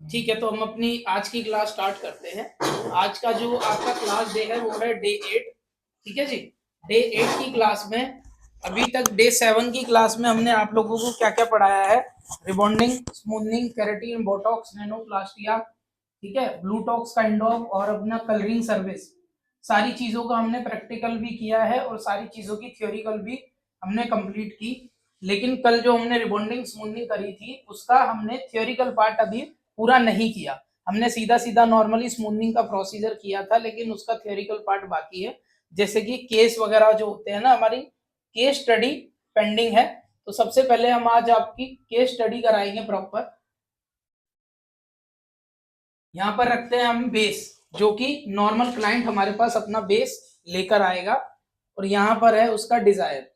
ठीक है, तो हम अपनी आज की क्लास स्टार्ट करते हैं। आज का जो आपका क्लास डे है वो है डे 8। ठीक है जी। डे 8 की क्लास में अभी तक डे 7 की क्लास में हमने आप लोगों को क्या क्या पढ़ाया है। Rebonding, smoothening, keratin, Botox, nanoplastia, ठीक है, ब्लूटॉक्स काइंड ऑफ, और अपना कलरिंग सर्विस, सारी चीजों का हमने प्रैक्टिकल भी किया है और सारी चीजों की थ्योरिकल भी हमने कंप्लीट की। लेकिन कल जो हमने रिबॉन्डिंग स्मूथनिंग करी थी उसका हमने थ्योरिकल पार्ट अभी पूरा नहीं किया। हमने सीधा सीधा नॉर्मली स्मूथनिंग का प्रोसीजर किया था, लेकिन उसका थ्योरिकल पार्ट बाकी है। जैसे कि केस वगैरह जो होते हैं ना, हमारी केस स्टडी पेंडिंग है। तो सबसे पहले हम आज आपकी केस स्टडी कराएंगे प्रॉपर। यहाँ पर रखते हैं हम बेस, जो कि नॉर्मल क्लाइंट हमारे पास अपना बेस लेकर आएगा। और यहाँ पर है उसका डिजायर,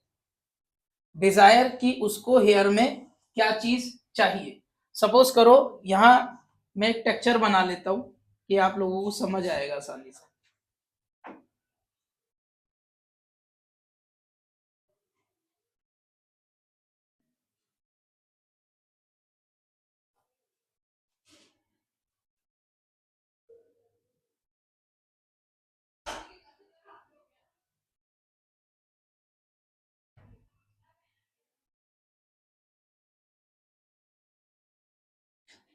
डिजायर कि उसको हेयर में क्या चीज चाहिए। सपोज करो यहाँ मैं एक टेक्सचर बना लेता हूँ कि आप लोगों को समझ आएगा आसानी से।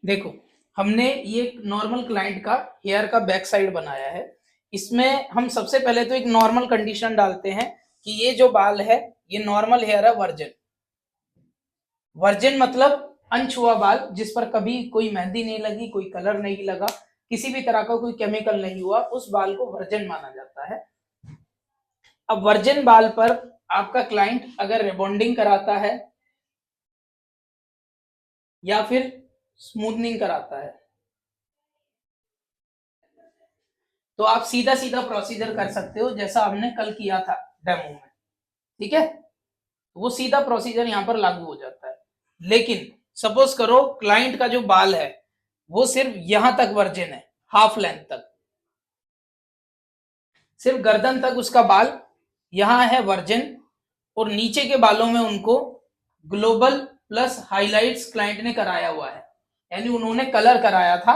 देखो, हमने ये नॉर्मल क्लाइंट का हेयर का बैक साइड बनाया है। इसमें हम सबसे पहले तो एक नॉर्मल कंडीशन डालते हैं कि ये जो बाल है ये नॉर्मल हेयर है, वर्जिन। वर्जिन मतलब अनछुआ बाल, जिस पर कभी कोई मेहंदी नहीं लगी, कोई कलर नहीं लगा, किसी भी तरह का कोई केमिकल नहीं हुआ, उस बाल को वर्जिन माना जाता है। अब वर्जिन बाल पर आपका क्लाइंट अगर रिबॉन्डिंग कराता है या फिर स्मूथनिंग कराता है, तो आप सीधा सीधा प्रोसीजर कर सकते हो जैसा हमने कल किया था डेमो में। ठीक है, वो सीधा प्रोसीजर यहाँ पर लागू हो जाता है। लेकिन सपोज करो क्लाइंट का जो बाल है वो सिर्फ यहां तक वर्जिन है, हाफ लेंथ तक, सिर्फ गर्दन तक उसका बाल यहां है वर्जिन, और नीचे के बालों में उनको ग्लोबल प्लस हाइलाइट्स क्लाइंट ने कराया हुआ है, यानी उन्होंने कलर कराया था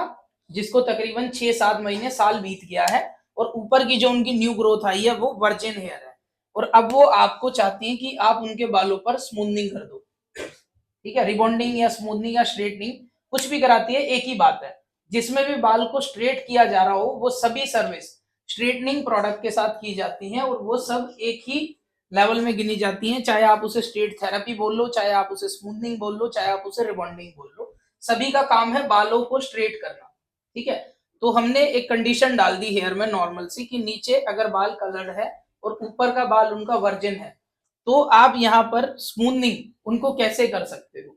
जिसको तकरीबन 6-7 महीने साल बीत गया है, और ऊपर की जो उनकी न्यू ग्रोथ आई है वो वर्जिन हेयर है। और अब वो आपको चाहती है कि आप उनके बालों पर स्मूथनिंग कर दो। ठीक है, रिबॉन्डिंग या स्मूथनिंग या स्ट्रेटनिंग कुछ भी कराती है, एक ही बात है। जिसमें भी बाल को स्ट्रेट किया जा रहा हो वो सभी सर्विस स्ट्रेटनिंग प्रोडक्ट के साथ की जाती हैं, और वो सब एक ही लेवल में गिनी जाती हैं। चाहे आप उसे स्ट्रेट थेरेपी बोल लो, चाहे आप उसे स्मूथनिंग बोल लो, चाहे आप उसे रिबॉन्डिंग बोल लो, सभी का काम है बालों को स्ट्रेट करना। ठीक है, तो हमने एक कंडीशन डाल दी हेयर में नॉर्मल सी कि नीचे अगर बाल कलर्ड है और ऊपर का बाल उनका वर्जिन है, तो आप यहाँ पर स्मूथनिंग उनको कैसे कर सकते हो।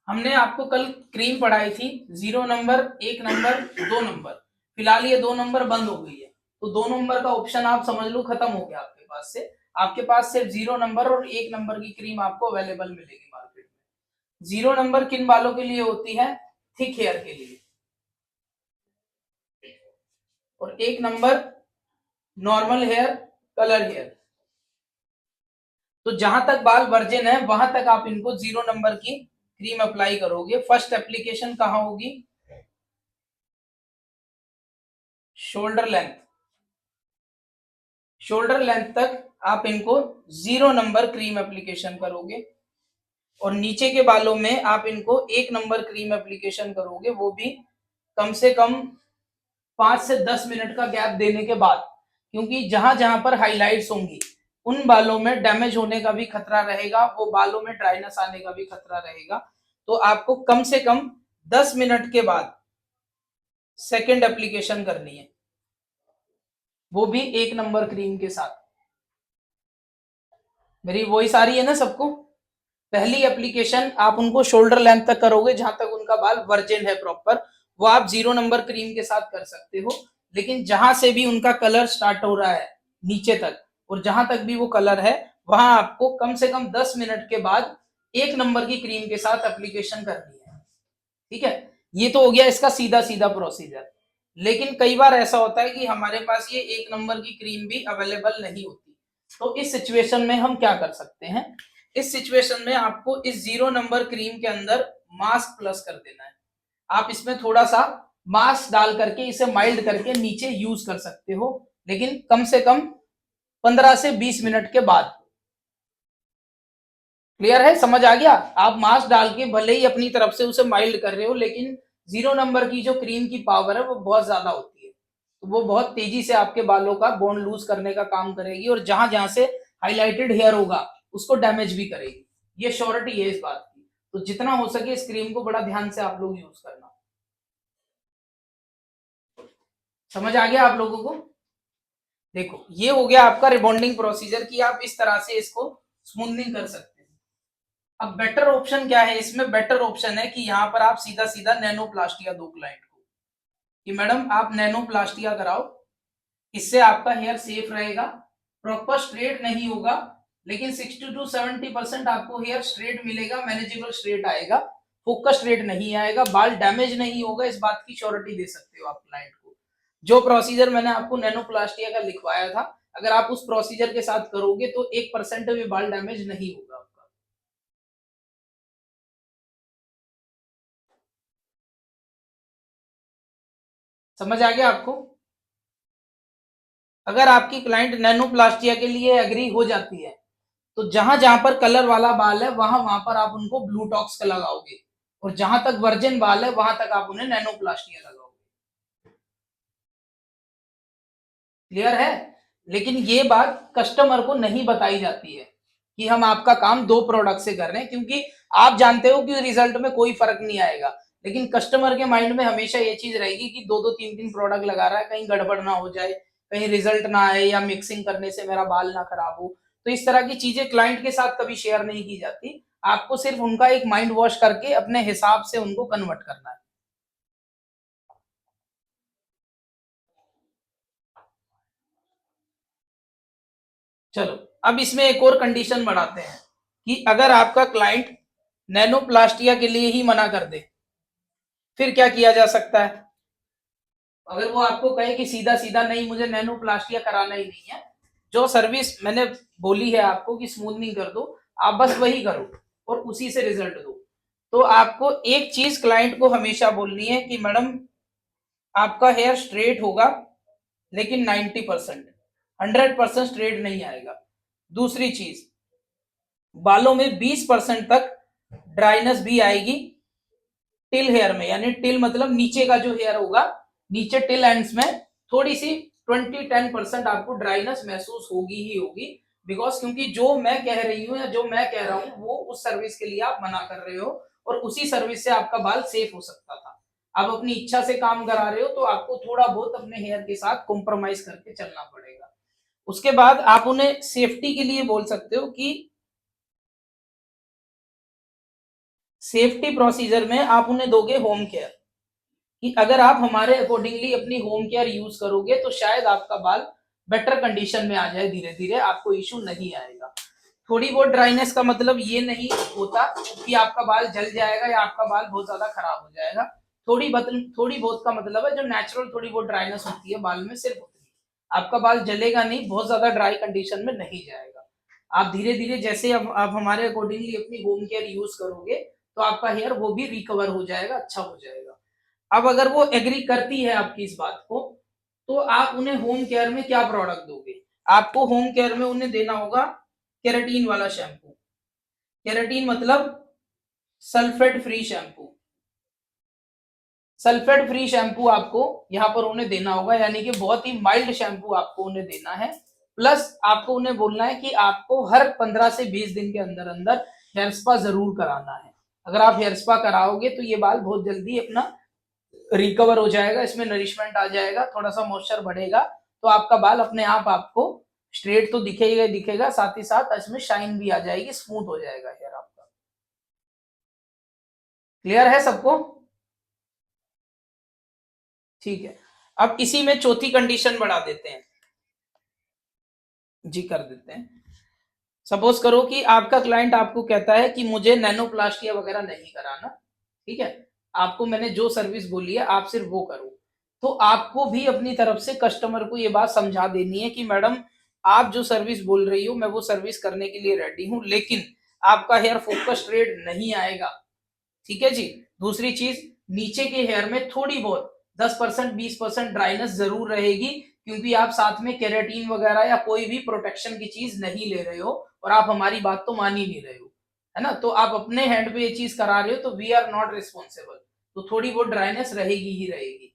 हमने आपको कल क्रीम पढ़ाई थी, 0 नंबर, 1 नंबर, 2 नंबर। फिलहाल ये 2 नंबर बंद हो गई है, तो 2 नंबर का ऑप्शन आप समझ लो खत्म हो गया आपके पास से। आपके पास सिर्फ 0 नंबर और 1 नंबर की क्रीम आपको अवेलेबल मिलेगी मार्केट में। 0 नंबर किन बालों के लिए होती है? थिक हेयर के लिए। और 1 number normal hair, colour hair. तो जहां तक बाल वर्जिन है वहां तक आप इनको 0 नंबर की क्रीम अप्लाई करोगे। फर्स्ट एप्लीकेशन कहां होगी? शोल्डर लेंथ, शोल्डर लेंथ तक आप इनको 0 नंबर क्रीम एप्लीकेशन करोगे, और नीचे के बालों में आप इनको 1 नंबर क्रीम एप्लीकेशन करोगे, वो भी कम से कम 5 से 10 मिनट का गैप देने के बाद। क्योंकि जहां जहां पर हाइलाइट्स होंगी उन बालों में डैमेज होने का भी खतरा रहेगा, वो बालों में ड्राइनेस आने का भी खतरा रहेगा। तो आपको कम से कम 10 मिनट के बाद सेकेंड एप्लीकेशन करनी है, वो भी 1 नंबर क्रीम के साथ। मेरी वॉइस आ रही है ना सबको? पहली एप्लीकेशन आप उनको शोल्डर लेंथ तक करोगे जहां तक उनका बाल वर्जिन है प्रॉपर, वो आप 0 नंबर क्रीम के साथ कर सकते हो। लेकिन जहां से भी उनका कलर स्टार्ट हो रहा है नीचे तक, और जहां तक भी वो कलर है, वहां आपको कम से कम 10 मिनट के बाद 1 नंबर की क्रीम के साथ एप्लीकेशन करनी है। ठीक है, ये तो हो गया इसका सीधा सीधा प्रोसीजर। लेकिन कई बार ऐसा होता है कि हमारे पास ये 1 नंबर की क्रीम भी अवेलेबल नहीं होती। तो इस सिचुएशन में हम क्या कर सकते हैं? इस सिचुएशन में आपको इस 0 नंबर क्रीम के अंदर मास्क प्लस कर देना है। आप इसमें थोड़ा सा मास्क डाल करके इसे माइल्ड करके नीचे यूज कर सकते हो, लेकिन कम से कम 15 से 20 मिनट के बाद। क्लियर है, समझ आ गया? आप मास्क डाल के भले ही अपनी तरफ से उसे माइल्ड कर रहे हो, लेकिन 0 नंबर की जो क्रीम की पावर है वो बहुत ज्यादा होती है, तो वो बहुत तेजी से आपके बालों का बॉन्ड लूज करने का काम करेगी, और जहां जहां से हाईलाइटेड हेयर होगा उसको डैमेज भी करेगी। ये श्योरिटी है इस बात की। तो जितना हो सके इस क्रीम को बड़ा ध्यान से आप लोग यूज करना। समझ आ गया आप लोगों को? देखो, ये हो गया आपका रिबॉन्डिंग प्रोसीजर कि आप इस तरह से इसको स्मूथनिंग कर सकते हैं। अब बेटर ऑप्शन क्या है इसमें? बेटर ऑप्शन है कि यहाँ पर आप सीधा सीधा नैनोप्लास्टिया दो क्लाइंट को कि मैडम आप नैनोप्लास्टिया कराओ, इससे आपका हेयर सेफ रहेगा, प्रॉपर स्ट्रेट नहीं होगा, लेकिन 60 to 70% आपको हेयर स्ट्रेट मिलेगा, मैनेजेबल स्ट्रेट आएगा, फोकस स्ट्रेट नहीं आएगा, बाल डैमेज नहीं होगा, इस बात की श्योरिटी दे सकते हो आप क्लाइंट को। जो प्रोसीजर मैंने आपको नैनोप्लास्टिया का लिखवाया था, अगर आप उस प्रोसीजर के साथ करोगे तो 1% भी बाल डैमेज नहीं होगा आपका। समझ आ गया आपको? अगर आपकी क्लाइंट नैनोप्लास्टिया के लिए एग्री हो जाती है, तो जहां जहां पर कलर वाला बाल है वहां वहां पर आप उनको ब्लू टॉक्स का लगाओगे, और जहां तक वर्जिन बाल है वहां तक आप उन्हें नैनोप्लास्टिया लगाओगे। क्लियर है? लेकिन ये बात कस्टमर को नहीं बताई जाती है कि हम आपका काम दो प्रोडक्ट से कर रहे हैं, क्योंकि आप जानते हो कि रिजल्ट में कोई फर्क नहीं आएगा, लेकिन कस्टमर के माइंड में हमेशा ये चीज रहेगी कि दो दो तीन तीन प्रोडक्ट लगा रहा है, कहीं गड़बड़ ना हो जाए, कहीं रिजल्ट ना आए, या मिक्सिंग करने से मेरा बाल ना खराब हो। तो इस तरह की चीजें क्लाइंट के साथ कभी शेयर नहीं की जाती। आपको सिर्फ उनका एक माइंड वॉश करके अपने हिसाब से उनको कन्वर्ट करना है। चलो, अब इसमें एक और कंडीशन बढ़ाते हैं कि अगर आपका क्लाइंट नैनोप्लास्टिया के लिए ही मना कर दे, फिर क्या किया जा सकता है? अगर वो आपको कहे कि सीधा सीधा नहीं, मुझे नैनोप्लास्टिया कराना ही नहीं है, जो सर्विस मैंने बोली है आपको कि स्मूथनिंग कर दो, आप बस वही करो और उसी से रिजल्ट दो, तो आपको एक चीज क्लाइंट को हमेशा बोलनी है कि मैडम आपका हेयर स्ट्रेट होगा, लेकिन 90%, 100% स्ट्रेट नहीं आएगा। दूसरी चीज, बालों में 20% तक ड्राइनेस भी आएगी टिल हेयर में, यानी टिल मतलब नीचे का जो हेयर होगा, नीचे टिल एंड्स में थोड़ी सी 20-10% आपको ड्राइनेस महसूस होगी ही होगी, बिकॉज क्योंकि जो मैं कह रही हूँ या जो मैं कह रहा हूँ वो उस सर्विस के लिए आप मना कर रहे हो, और उसी सर्विस से आपका बाल सेफ हो सकता था। आप अपनी इच्छा से काम करा रहे हो, तो आपको थोड़ा बहुत अपने हेयर के साथ कॉम्प्रोमाइज करके चलना पड़ेगा। उसके बाद आप उन्हें सेफ्टी के लिए बोल सकते हो कि सेफ्टी प्रोसीजर में आप उन्हें दोगे होम केयर, कि अगर आप हमारे अकॉर्डिंगली अपनी होम केयर यूज करोगे तो शायद आपका बाल बेटर कंडीशन में आ जाए, धीरे धीरे आपको इश्यू नहीं आएगा। थोड़ी बहुत ड्राइनेस का मतलब ये नहीं होता कि आपका बाल जल जाएगा या आपका बाल बहुत ज्यादा खराब हो जाएगा। थोड़ी बहुत का मतलब है जो नेचुरल थोड़ी बहुत ड्राइनेस होती है बाल में, सिर्फ उतनी। आपका बाल जलेगा नहीं, बहुत ज्यादा ड्राई कंडीशन में नहीं जाएगा। आप धीरे धीरे जैसे अब आप हमारे अकॉर्डिंगली अपनी होम केयर यूज करोगे तो आपका हेयर वो भी रिकवर हो जाएगा, अच्छा हो जाएगा। अब अगर वो एग्री करती है आपकी इस बात को, तो आप उन्हें होम केयर में क्या प्रोडक्ट दोगे? आपको होम केयर में उन्हें देना होगा केराटीन वाला शैम्पू। केराटीन मतलब sulphate free shampoo. Sulphate free shampoo आपको यहाँ पर उन्हें देना होगा, यानी कि बहुत ही माइल्ड शैम्पू आपको उन्हें देना है। प्लस आपको उन्हें बोलना है कि आपको हर 15 से 20 दिन के अंदर अंदर हेयर स्पा जरूर कराना है। अगर आप हेयर स्पा कराओगे तो ये बाल बहुत जल्दी अपना रिकवर हो जाएगा, इसमें नरिशमेंट आ जाएगा, थोड़ा सा मॉइस्चर बढ़ेगा, तो आपका बाल अपने आप आपको स्ट्रेट तो दिखेगा दिखेगा, साथ ही साथ इसमें शाइन भी आ जाएगी, स्मूथ हो जाएगा हेयर आपका। क्लियर है सबको? ठीक है। अब इसी में चौथी कंडीशन बढ़ा देते हैं जी, कर देते हैं। सपोज करो कि आपका क्लाइंट आपको कहता है कि मुझे नैनोप्लास्टिया वगैरह नहीं कराना, ठीक है, आपको मैंने जो सर्विस बोली है आप सिर्फ वो करो। तो आपको भी अपनी तरफ से कस्टमर को ये बात समझा देनी है कि मैडम आप जो सर्विस बोल रही हो मैं वो सर्विस करने के लिए रेडी हूं, लेकिन आपका हेयर फोकस स्ट्रेट नहीं आएगा। ठीक है जी। दूसरी चीज, नीचे के हेयर में थोड़ी बहुत 10% 20% ड्राइनेस जरूर रहेगी, क्योंकि आप साथ में केराटिन वगैरह या कोई भी प्रोटेक्शन की चीज नहीं ले रहे हो और आप हमारी बात तो मान ही नहीं रहे हो, है ना। तो आप अपने हैंड पे ये चीज करा रहे हो तो वी आर नॉट रिस्पॉन्सिबल, तो थोड़ी बहुत ड्राइनेस रहेगी ही रहेगी।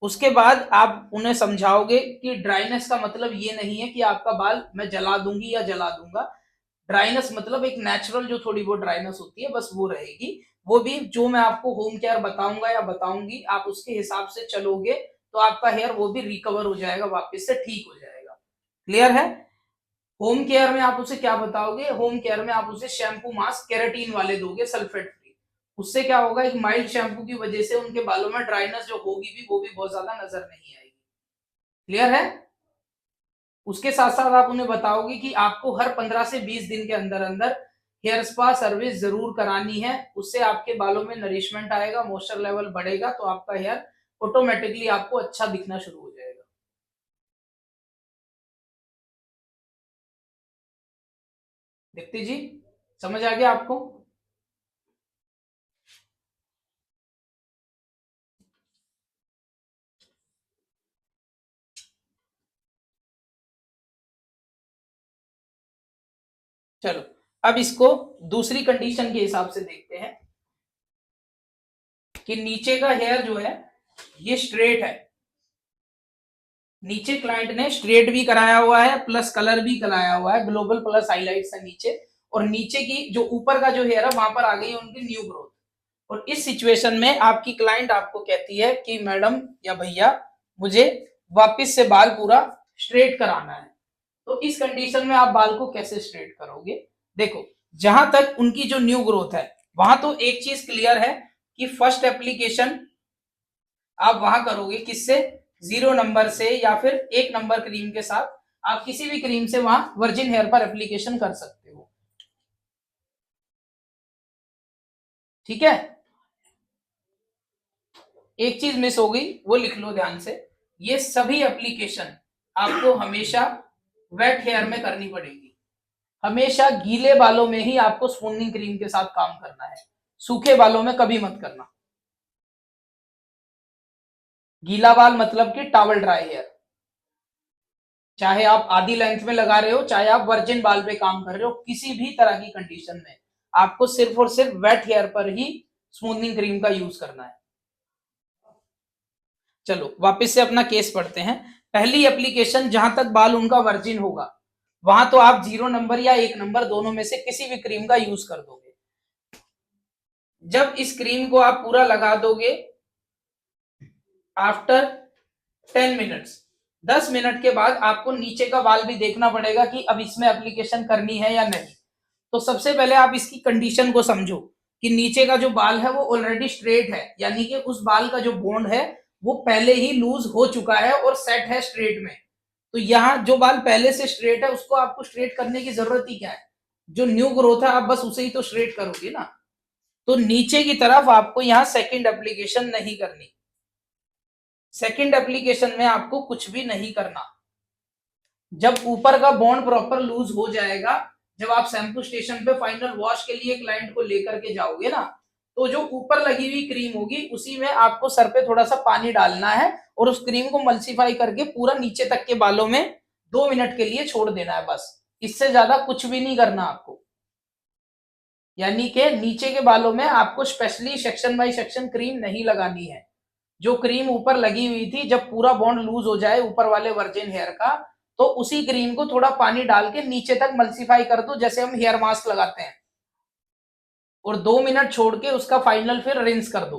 उसके बाद आप उन्हें समझाओगे कि ड्राइनेस का मतलब ये नहीं है कि आपका बाल मैं जला दूंगी या जला दूंगा। ड्राइनेस मतलब एक नेचुरल जो थोड़ी बहुत ड्राइनेस होती है बस वो रहेगी। वो भी जो मैं आपको होम केयर बताऊंगा या बताऊंगी आप उसके हिसाब से चलोगे तो आपका हेयर वो भी रिकवर हो जाएगा, वापस से ठीक हो जाएगा। क्लियर है। होम केयर में आप उसे क्या बताओगे, होम केयर में आप उसे शैम्पू मास्क केराटिन वाले दोगे, सल्फेट फ्री। उससे क्या होगा, एक माइल्ड शैम्पू की वजह से उनके बालों में ड्राइनेस जो होगी भी वो भी बहुत ज्यादा नजर नहीं आएगी। क्लियर है। उसके साथ साथ आप उन्हें बताओगे कि आपको हर 15 से 20 दिन के अंदर अंदर हेयर स्पा सर्विस जरूर करानी है। उससे आपके बालों में नरिशमेंट आएगा, मॉइस्चर लेवल बढ़ेगा, तो आपका हेयर ऑटोमेटिकली आपको अच्छा दिखना शुरू हो जाएगा। दीप्ति जी, समझ आ गया आपको। चलो अब इसको दूसरी कंडीशन के हिसाब से देखते हैं कि नीचे का हेयर जो है ये स्ट्रेट है। नीचे क्लाइंट ने स्ट्रेट भी कराया हुआ है प्लस कलर भी कराया हुआ है, ग्लोबल प्लस हाइलाइट्स है नीचे, और नीचे की जो ऊपर का जो हेयर है वहां पर आ गई है उनकी न्यू ग्रोथ। और इस सिचुएशन में आपकी क्लाइंट आपको कहती है कि मैडम या भैया मुझे वापस से बाल पूरा स्ट्रेट कराना है। तो इस कंडीशन में आप बाल को कैसे स्ट्रेट करोगे। देखो, जहां तक उनकी जो न्यू ग्रोथ है वहां तो एक चीज क्लियर है कि फर्स्ट एप्लीकेशन आप वहां करोगे किससे, 0 नंबर से या फिर 1 नंबर क्रीम के साथ। आप किसी भी क्रीम से वहां वर्जिन हेयर पर एप्लीकेशन कर सकते हो। ठीक है। एक चीज मिस हो गई, वो लिख लो ध्यान से। ये सभी एप्लीकेशन आपको हमेशा वेट हेयर में करनी पड़ेगी। हमेशा गीले बालों में ही आपको स्पूनिंग क्रीम के साथ काम करना है, सूखे बालों में कभी मत करना। गीला बाल मतलब कि टॉवल ड्राई हेयर, चाहे आप आधी लेंथ में लगा रहे हो चाहे आप वर्जिन बाल पे काम कर रहे हो, किसी भी तरह की कंडीशन में आपको सिर्फ और सिर्फ वेट हेयर पर ही स्मूथनिंग क्रीम का यूज करना है। चलो वापस से अपना केस पढ़ते हैं। पहली एप्लीकेशन जहां तक बाल उनका वर्जिन होगा वहां तो आप 0 नंबर या 1 नंबर दोनों में से किसी भी क्रीम का यूज कर दोगे। जब इस क्रीम को आप पूरा लगा दोगे आफ्टर 10 मिनट्स, 10 मिनट के बाद आपको नीचे का बाल भी देखना पड़ेगा कि अब इसमें एप्लीकेशन करनी है या नहीं। तो सबसे पहले आप इसकी कंडीशन को समझो कि नीचे का जो बाल है वो ऑलरेडी स्ट्रेट है, यानी कि उस बाल का जो बॉन्ड है वो पहले ही लूज हो चुका है और सेट है स्ट्रेट में। तो यहाँ जो बाल पहले से स्ट्रेट है उसको आपको स्ट्रेट करने की जरूरत ही क्या है, जो न्यू ग्रोथ है आप बस उसे ही तो स्ट्रेट करोगे ना। तो नीचे की तरफ आपको यहाँ सेकंड एप्लीकेशन नहीं करनी। सेकंड एप्लीकेशन में आपको कुछ भी नहीं करना। जब ऊपर का बॉन्ड प्रॉपर लूज हो जाएगा, जब आप शैम्पू स्टेशन पे फाइनल वॉश के लिए क्लाइंट को लेकर के जाओगे ना, तो जो ऊपर लगी हुई क्रीम होगी उसी में आपको सर पे थोड़ा सा पानी डालना है और उस क्रीम को मल्सीफाई करके पूरा नीचे तक के बालों में 2 मिनट के लिए छोड़ देना है बस। इससे ज्यादा कुछ भी नहीं करना आपको। यानी कि नीचे के बालों में आपको specially section by section cream नहीं लगानी है। जो क्रीम ऊपर लगी हुई थी, जब पूरा बॉन्ड लूज हो जाए ऊपर वाले वर्जिन हेयर का, तो उसी क्रीम को थोड़ा पानी डाल के नीचे तक मल्सीफाई कर दो जैसे हम हेयर मास्क लगाते हैं, और 2 मिनट छोड़ के उसका फाइनल फिर रिंस कर दो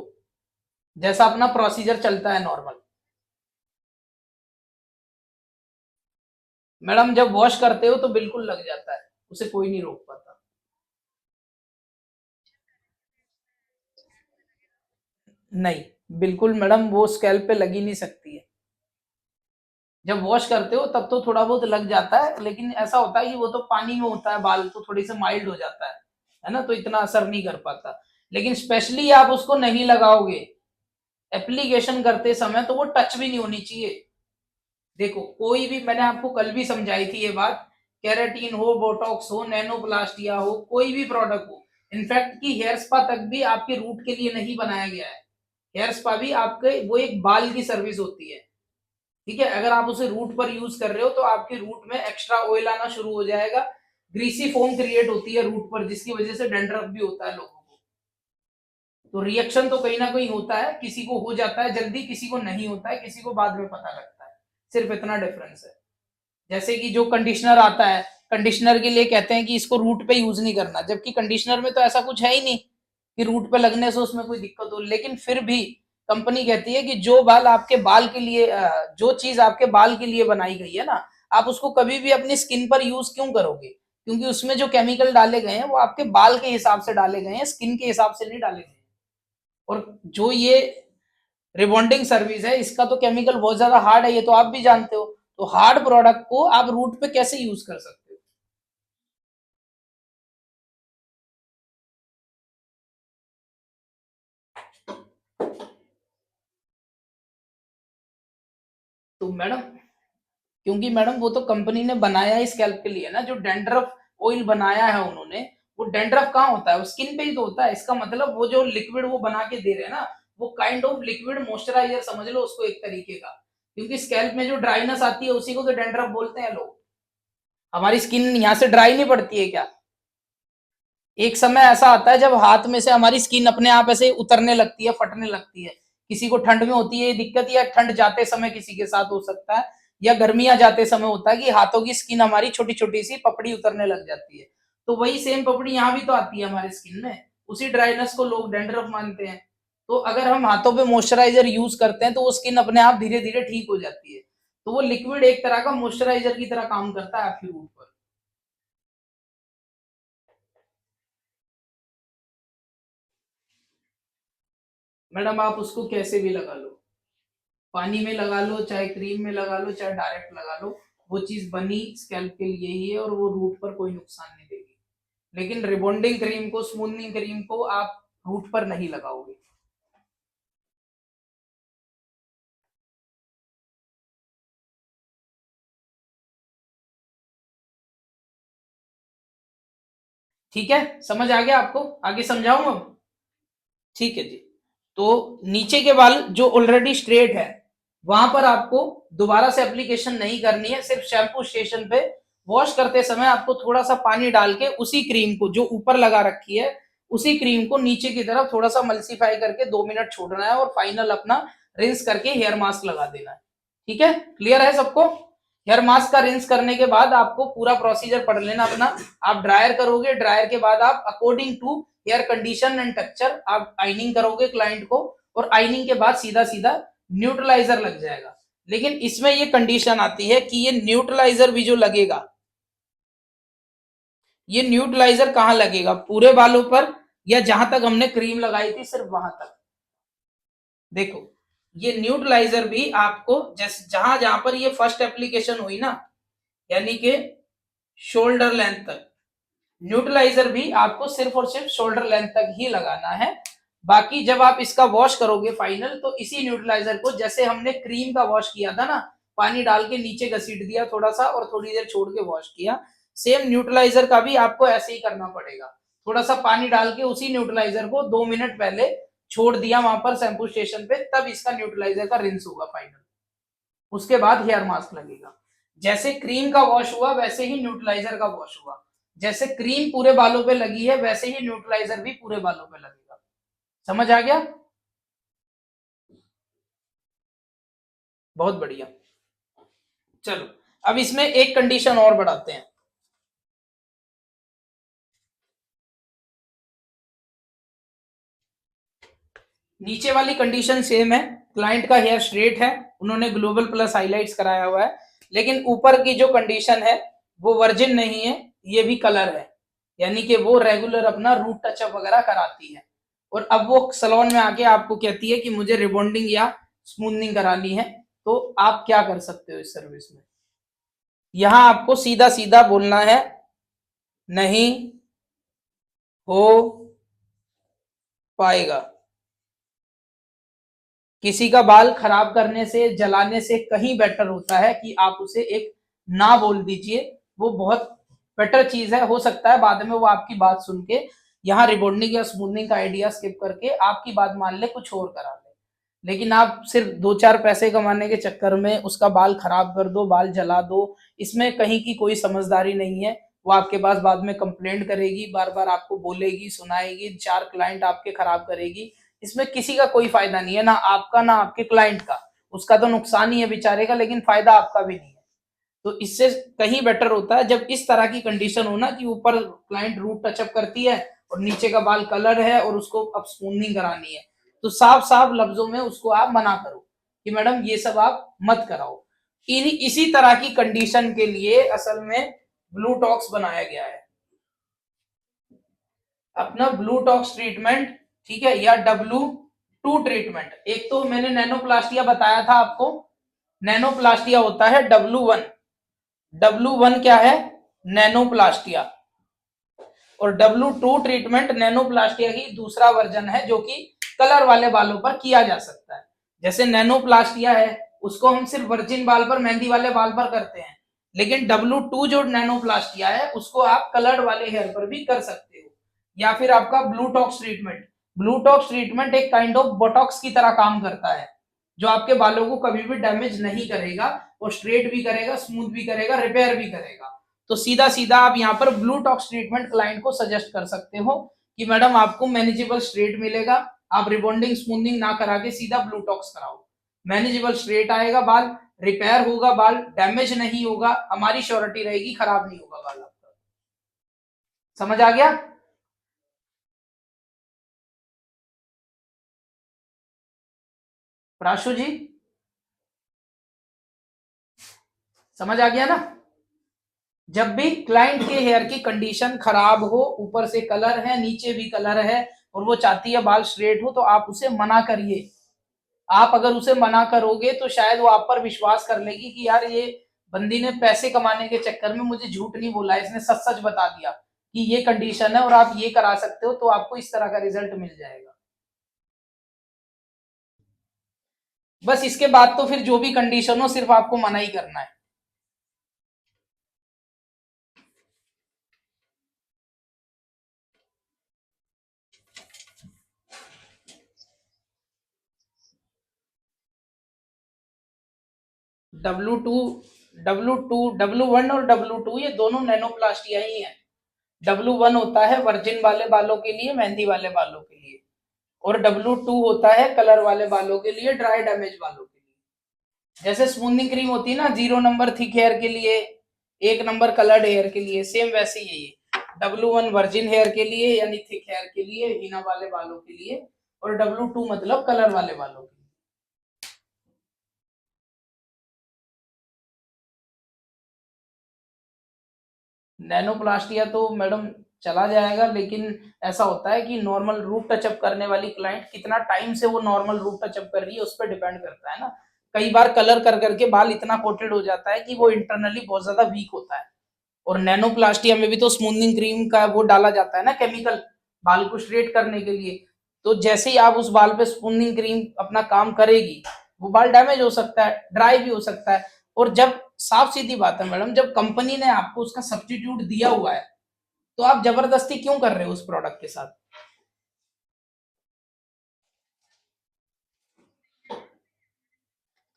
जैसा अपना प्रोसीजर चलता है नॉर्मल। मैडम जब वॉश करते हो तो बिल्कुल लग जाता है, उसे कोई नहीं रोक पाता। नहीं, बिल्कुल मैडम वो स्कैल्प पे लगी नहीं सकती है। जब वॉश करते हो तब तो थोड़ा बहुत लग जाता है, लेकिन ऐसा होता है कि वो तो पानी में होता है बाल, तो थोड़ी सा माइल्ड हो जाता है ना, तो इतना असर नहीं कर पाता। लेकिन स्पेशली आप उसको नहीं लगाओगे एप्लीकेशन करते समय तो वो टच भी नहीं होनी चाहिए। देखो कोई भी, मैंने आपको कल भी समझाई थी ये बात, केराटिन हो, बोटॉक्स हो, नैनोप्लास्टिया हो, कोई भी प्रोडक्ट हो, इनफैक्ट की हेयर स्पा तक भी आपके रूट के लिए नहीं बनाया गया है। हेयर स्पा भी आपके वो एक बाल की सर्विस होती है, ठीक है। अगर आप उसे रूट पर यूज कर रहे हो तो आपके रूट में एक्स्ट्रा ऑयल आना शुरू हो जाएगा, ग्रीसी फोम क्रिएट होती है रूट पर, जिसकी वजह से डैंड्रफ भी होता है लोगों को। तो रिएक्शन तो कहीं ना कहीं होता है, किसी को हो जाता है जल्दी, किसी को नहीं होता है, किसी को बाद में पता लगता है, सिर्फ इतना डिफरेंस है। जैसे कि जो कंडीशनर आता है, कंडीशनर के लिए कहते हैं कि इसको रूट पे यूज नहीं करना, जबकि कंडीशनर में तो ऐसा कुछ है ही नहीं कि रूट पे लगने से उसमें कोई दिक्कत हो। लेकिन फिर भी कंपनी कहती है कि जो बाल आपके बाल के लिए जो चीज आपके बाल के लिए बनाई गई है ना, आप उसको कभी भी अपनी स्किन पर यूज क्यों करोगे? क्योंकि उसमें जो केमिकल डाले गए हैं वो आपके बाल के हिसाब से डाले गए हैं, स्किन के हिसाब से नहीं डाले गए हैं। और जो ये रिबॉन्डिंग सर्विस है, इसका तो केमिकल बहुत ज्यादा हार्ड है, ये तो आप भी जानते हो। तो हार्ड प्रोडक्ट को आप रूट पे कैसे यूज कर सकते हो? तो मैडम, क्योंकि मैडम वो तो कंपनी ने बनाया है स्कैल्प के लिए ना, जो डैंड्रफ ऑयल बनाया है उन्होंने, वो डैंड्रफ कहाँ होता है? वो स्किन पे ही तो होता है। इसका मतलब वो जो लिक्विड वो बना के दे रहे हैं ना, वो काइंड ऑफ लिक्विड मॉइस्चराइजर समझ लो उसको एक तरीके का। क्योंकि स्कैल्प में जो ड्राइनेस आती है उसी को तो डैंड्रफ बोलते हैं लोग। हमारी स्किन यहाँ से ड्राई नहीं पड़ती है क्या? एक समय ऐसा आता है जब हाथ में से हमारी स्किन अपने आप ऐसे उतरने लगती है, फटने लगती है। किसी को ठंड में होती है ये दिक्कत, या ठंड जाते समय किसी के साथ हो सकता है, या गर्मियां जाते समय होता है कि हाथों की स्किन हमारी छोटी छोटी सी पपड़ी उतरने लग जाती है। तो वही सेम पपड़ी यहाँ भी तो आती है हमारे स्किन में, उसी ड्राइनेस को लोग डैंड्रफ मानते हैं। तो अगर हम हाथों पे मॉइस्चराइजर यूज करते हैं तो वो स्किन अपने आप धीरे धीरे ठीक हो जाती है। तो वो लिक्विड एक तरह का मॉइस्चराइजर की तरह काम करता है आपकी रूट पर। मैडम आप उसको कैसे भी लगा लो, पानी में लगा लो, चाहे क्रीम में लगा लो, चाहे डायरेक्ट लगा लो, वो चीज बनी स्कैल्प के लिए ही है और वो रूट पर कोई नुकसान नहीं देगी। लेकिन रिबॉन्डिंग क्रीम को, स्मूथनिंग क्रीम को आप रूट पर नहीं लगाओगे। ठीक है, समझ आ गया आपको? आगे समझाऊं अब? ठीक है जी। तो नीचे के बाल जो ऑलरेडी स्ट्रेट है, वहां पर आपको दोबारा से एप्लीकेशन नहीं करनी है। सिर्फ शैम्पू स्टेशन पे वॉश करते समय आपको थोड़ा सा पानी डाल के उसी क्रीम को जो ऊपर लगा रखी है, उसी क्रीम को नीचे की तरफ थोड़ा सा मल्सीफाई करके 2 मिनट छोड़ना है और फाइनल अपना रिंस करके हेयर मास्क लगा देना है। ठीक है, क्लियर है सबको? हेयर मास्क का रिंस करने के बाद आपको पूरा प्रोसीजर पढ़ लेना अपना। आप ड्रायर करोगे, ड्रायर के बाद आप according to hair condition and texture आप आइनिंग करोगे क्लाइंट को, और आइनिंग के बाद सीधा सीधा न्यूट्रलाइजर लग जाएगा। लेकिन इसमें ये कंडीशन आती है कि ये न्यूट्रलाइजर भी जो लगेगा, ये न्यूट्रलाइजर कहाँ लगेगा? पूरे बालों पर, या जहां तक हमने क्रीम लगाई थी सिर्फ वहां तक? देखो, ये न्यूट्रलाइजर भी आपको जैसे जहां जहां पर ये फर्स्ट एप्लीकेशन हुई ना, यानी कि शोल्डर लेंथ तक, न्यूट्रलाइजर भी आपको सिर्फ और सिर्फ शोल्डर लेंथ तक ही लगाना है। बाकी जब आप इसका वॉश करोगे फाइनल, तो इसी न्यूट्रलाइजर को जैसे हमने क्रीम का वॉश किया था ना, पानी डाल के नीचे घसीट दिया थोड़ा सा और थोड़ी देर छोड़ के वॉश किया, सेम न्यूट्रलाइजर का भी आपको ऐसे ही करना पड़ेगा। थोड़ा सा पानी डाल के उसी न्यूट्रलाइजर को 2 मिनट पहले छोड़ दिया वहां पर शैम्पू स्टेशन पे, तब इसका न्यूट्रलाइजर का रिंस होगा फाइनल। उसके बाद हेयर मास्क लगेगा। जैसे क्रीम का वॉश हुआ वैसे ही न्यूट्रलाइजर का वॉश हुआ। जैसे क्रीम पूरे बालों पे लगी है वैसे ही न्यूट्रलाइजर भी पूरे बालों पे लगेगा। समझ आ गया? बहुत बढ़िया। चलो, अब इसमें एक कंडीशन और बढ़ाते हैं। नीचे वाली कंडीशन सेम है, क्लाइंट का हेयर स्ट्रेट है, उन्होंने ग्लोबल प्लस हाइलाइट्स कराया हुआ है। लेकिन ऊपर की जो कंडीशन है वो वर्जिन नहीं है, ये भी कलर है, यानी कि वो रेगुलर अपना रूट टचअप वगैरह कराती है। और अब वो सलोन में आके आपको कहती है कि मुझे रिबॉन्डिंग या स्मूथनिंग करानी है, तो आप क्या कर सकते हो इस सर्विस में? यहां आपको सीधा सीधा बोलना है, नहीं हो पाएगा। किसी का बाल खराब करने से, जलाने से कहीं बेटर होता है कि आप उसे एक ना बोल दीजिए। वो बहुत बेटर चीज है। हो सकता है बाद में वो आपकी बात सुन के यहाँ रिबॉन्डिंग या स्मूथनिंग का आइडिया स्किप करके आपकी बात मान ले, कुछ और करा ले। लेकिन आप सिर्फ 2-4 पैसे कमाने के चक्कर में उसका बाल खराब कर दो, बाल जला दो, इसमें कहीं की कोई समझदारी नहीं है। वो आपके पास बाद में कंप्लेंट करेगी, बार-बार आपको बोलेगी, सुनाएगी, 4 क्लाइंट आपके खराब करेगी। इसमें किसी का कोई फायदा नहीं है, ना आपका ना आपके क्लाइंट का। उसका तो नुकसान ही है बेचारे का, लेकिन फायदा आपका भी नहीं है। तो इससे कहीं बेटर होता है जब इस तरह की कंडीशन हो ना कि ऊपर क्लाइंट रूट टचअप करती है और नीचे का बाल कलर है और उसको अब स्मूथनिंग करानी है, तो साफ साफ लफ्जों में उसको आप मना करो कि मैडम ये सब आप मत कराओ। इसी तरह की कंडीशन के लिए असल में ब्लू टॉक्स बनाया गया है, अपना ब्लू टॉक्स ट्रीटमेंट, ठीक है, या W2 ट्रीटमेंट। एक तो मैंने नैनोप्लास्टिया बताया था आपको, नैनोप्लास्टिया होता है W1। W1 क्या है? नैनोप्लास्टिया। और W2 ट्रीटमेंट नैनोप्लास्टिया ही दूसरा वर्जन है जो कि कलर वाले बालों पर किया जा सकता है। जैसे नैनोप्लास्टिया है उसको हम सिर्फ वर्जिन बाल पर, मेहंदी वाले बाल पर करते हैं, लेकिन W2 जो नैनोप्लास्टिया है उसको आप कलर्ड वाले हेयर पर भी कर सकते हो। या फिर आपका ब्लूटॉक्स ट्रीटमेंट, ब्लूटॉक्स ट्रीटमेंट एक काइंड ऑफ बोटॉक्स की तरह काम करता है, जो आपके बालों को कभी भी डैमेज नहीं करेगा और स्ट्रेट भी करेगा, स्मूथ भी करेगा, रिपेयर भी करेगा। तो सीधा सीधा आप यहाँ पर ब्लू टॉक्स ट्रीटमेंट क्लाइंट को सजेस्ट कर सकते हो कि मैडम आपको मैनेजेबल स्ट्रेट मिलेगा, आप रिबॉन्डिंग स्मूथनिंग ना करा के सीधा ब्लू टॉक्स कराओ, मैनेजेबल स्ट्रेट आएगा बाल, रिपेयर होगा बाल, डैमेज नहीं होगा, हमारी श्योरिटी रहेगी खराब नहीं होगा बाल आपका। समझ आ गया? प्राशु जी समझ आ गया ना? जब भी क्लाइंट के हेयर की कंडीशन खराब हो, ऊपर से कलर है, नीचे भी कलर है, और वो चाहती है बाल स्ट्रेट हो, तो आप उसे मना करिए। आप अगर उसे मना करोगे तो शायद वो आप पर विश्वास कर लेगी कि यार ये बंदी ने पैसे कमाने के चक्कर में मुझे झूठ नहीं बोला, इसने सच सच बता दिया कि ये कंडीशन है और आप ये करा सकते हो, तो आपको इस तरह का रिजल्ट मिल जाएगा। बस इसके बाद तो फिर जो भी कंडीशन हो सिर्फ आपको मना ही करना है। W2, W1 और W2 ये दोनों नैनोप्लास्टिया ही है। W1 होता है वर्जिन वाले बालों के लिए, मेहंदी वाले बालों के लिए, और W2 होता है कलर वाले बालों के लिए, ड्राई डैमेज बालों के लिए। जैसे स्मूथनिंग क्रीम होती है ना 0 नंबर थिक हेयर के लिए, 1 नंबर कलर्ड हेयर के लिए, सेम वैसे ही है ये। W1 वर्जिन हेयर के लिए यानी थिक हेयर के लिए, हीना वाले बालों के लिए, और W2 मतलब कलर वाले बालों के लिए। नैनोप्लास्टिया तो मैडम चला जाएगा, लेकिन ऐसा होता है कि नॉर्मल रूट टचअप करने वाली क्लाइंट कितना टाइम से वो नॉर्मल रूट टचअप कर रही है उस पर डिपेंड करता है ना। कई बार कलर कर करके बाल इतना कोटेड हो जाता है कि वो इंटरनली बहुत ज्यादा वीक होता है। और नैनोप्लास्टिया में भी तो स्मूथनिंग क्रीम का वो डाला जाता है ना, केमिकल, बाल को स्ट्रेट करने के लिए। तो जैसे ही आप उस बाल पे स्मूथनिंग क्रीम अपना काम करेगी, वो बाल डैमेज हो सकता है, ड्राई भी हो सकता है। और जब, साफ सीधी बात है मैडम, जब कंपनी ने आपको उसका सब्स्टिट्यूट दिया हुआ है, तो आप जबरदस्ती क्यों कर रहे हो उस प्रोडक्ट के साथ?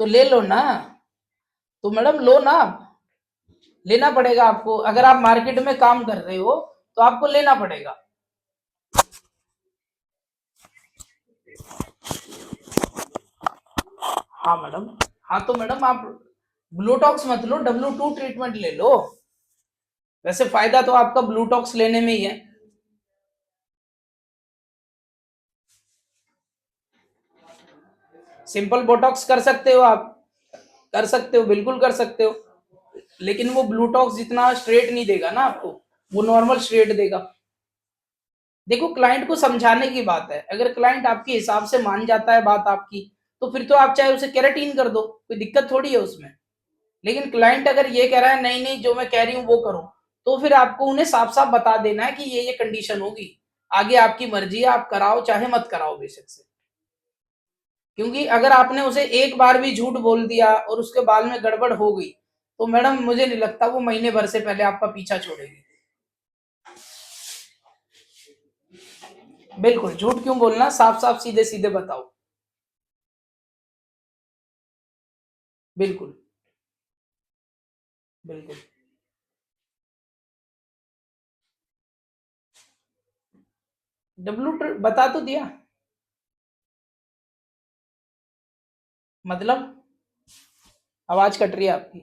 तो ले लो ना। तो मैडम लो ना आप, लेना पड़ेगा आपको। अगर आप मार्केट में काम कर रहे हो तो आपको लेना पड़ेगा। हाँ मैडम। हाँ तो मैडम आप ब्लूटॉक्स मत लो, W2 ट्रीटमेंट ले लो। वैसे फायदा तो आपका ब्लूटॉक्स लेने में ही है। सिंपल बोटॉक्स कर सकते हो आप, कर सकते हो, बिल्कुल कर सकते हो, लेकिन वो ब्लूटॉक्स जितना स्ट्रेट नहीं देगा ना आपको, वो नॉर्मल स्ट्रेट देगा। देखो क्लाइंट को समझाने की बात है, अगर क्लाइंट आपके हिसाब से मान जाता है बात आपकी, तो फिर तो आप चाहे उसे केराटीन कर दो, कोई दिक्कत थोड़ी है उसमें। लेकिन क्लाइंट अगर ये कह रहा है नहीं नहीं जो मैं कह रही हूँ वो करो, तो फिर आपको उन्हें साफ साफ बता देना है कि ये कंडीशन होगी, आगे आपकी मर्जी है, आप कराओ चाहे मत कराओ बेशक से। क्योंकि अगर आपने उसे एक बार भी झूठ बोल दिया और उसके बाल में गड़बड़ हो गई, तो मैडम मुझे नहीं लगता वो महीने भर से पहले आपका पीछा छोड़ेगी। बिल्कुल झूठ क्यों बोलना, साफ साफ सीधे सीधे बताओ। बिल्कुल बिल्कुल। बता तो दिया, मतलब आवाज कट रही है आपकी।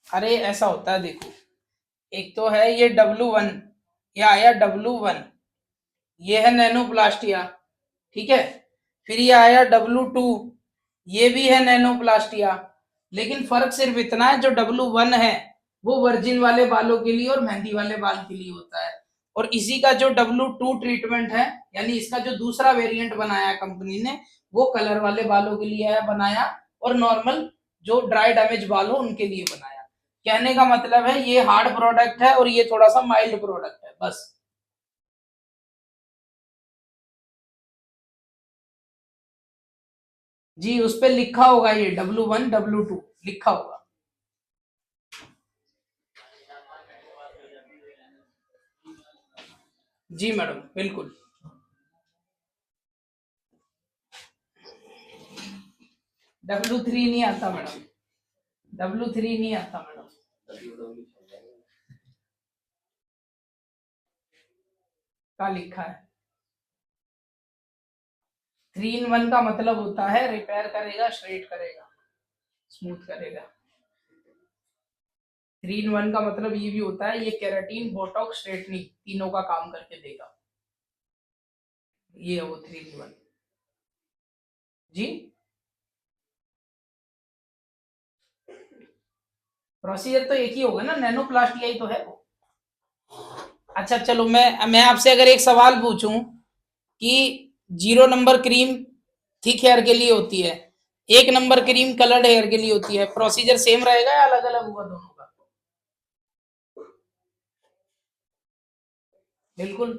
अरे ऐसा होता है देखो, एक तो है ये W1, ये आया W1, ये है नैनोप्लास्टिया, ठीक है। फिर ये आया W2, ये भी है नैनोप्लास्टिया। लेकिन फर्क सिर्फ इतना है, जो W1 है वो वर्जिन वाले बालों के लिए और मेहंदी वाले बाल के लिए होता है, और इसी का जो W2 ट्रीटमेंट है, यानी इसका जो दूसरा वेरिएंट बनाया कंपनी ने, वो कलर वाले बालों के लिए है बनाया, और नॉर्मल जो ड्राई डैमेज बाल हो उनके लिए बनाया। कहने का मतलब है ये हार्ड प्रोडक्ट है और ये थोड़ा सा माइल्ड प्रोडक्ट है, बस। जी उस पे लिखा होगा, ये W1 W2 लिखा होगा। जी मैडम बिल्कुल। W3 नहीं आता मैडम, W3 नहीं आता मैडम। क्या लिखा है? 3 in 1 का मतलब होता है रिपेयर करेगा, स्ट्रेट करेगा, स्मूथ करेगा। 3 in 1 का मतलब ये भी होता है, ये केराटिन, बोटॉक्स, स्ट्रेटनिंग तीनों का काम करके देगा। ये है वो 3 in 1। जी प्रोसीजर तो एक ही होगा ना, नैनोप्लास्टिया ही तो है वो। अच्छा चलो, मैं आपसे अगर एक सवाल पूछूं कि 0 नंबर क्रीम थिक हेयर के लिए होती है, 1 नंबर क्रीम कलर्ड हेयर के लिए होती है, प्रोसीजर सेम रहेगा या अलग अलग होगा दोनों का? बिल्कुल।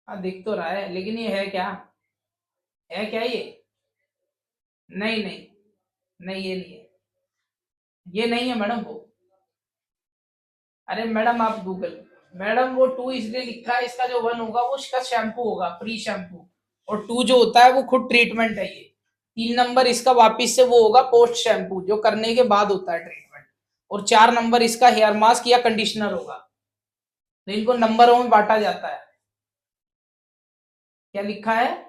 हाँ दिख तो रहा है, लेकिन ये है क्या ये? नहीं नहीं, नहीं ये नहीं है, ये नहीं है मैडम वो। अरे मैडम आप गूगल, मैडम वो 2 इसलिए लिखा है, इसका जो 1 होगा वो उसका शैम्पू होगा, प्री शैम्पू, और 2 जो होता है वो खुद ट्रीटमेंट है। ये 3 नंबर इसका वापिस से वो होगा पोस्ट शैम्पू, जो करने के बाद होता है ट्रीटमेंट, और 4 नंबर इसका हेयर मास्क या कंडीशनर होगा। तो इनको नंबरों में बांटा जाता है। क्या लिखा है?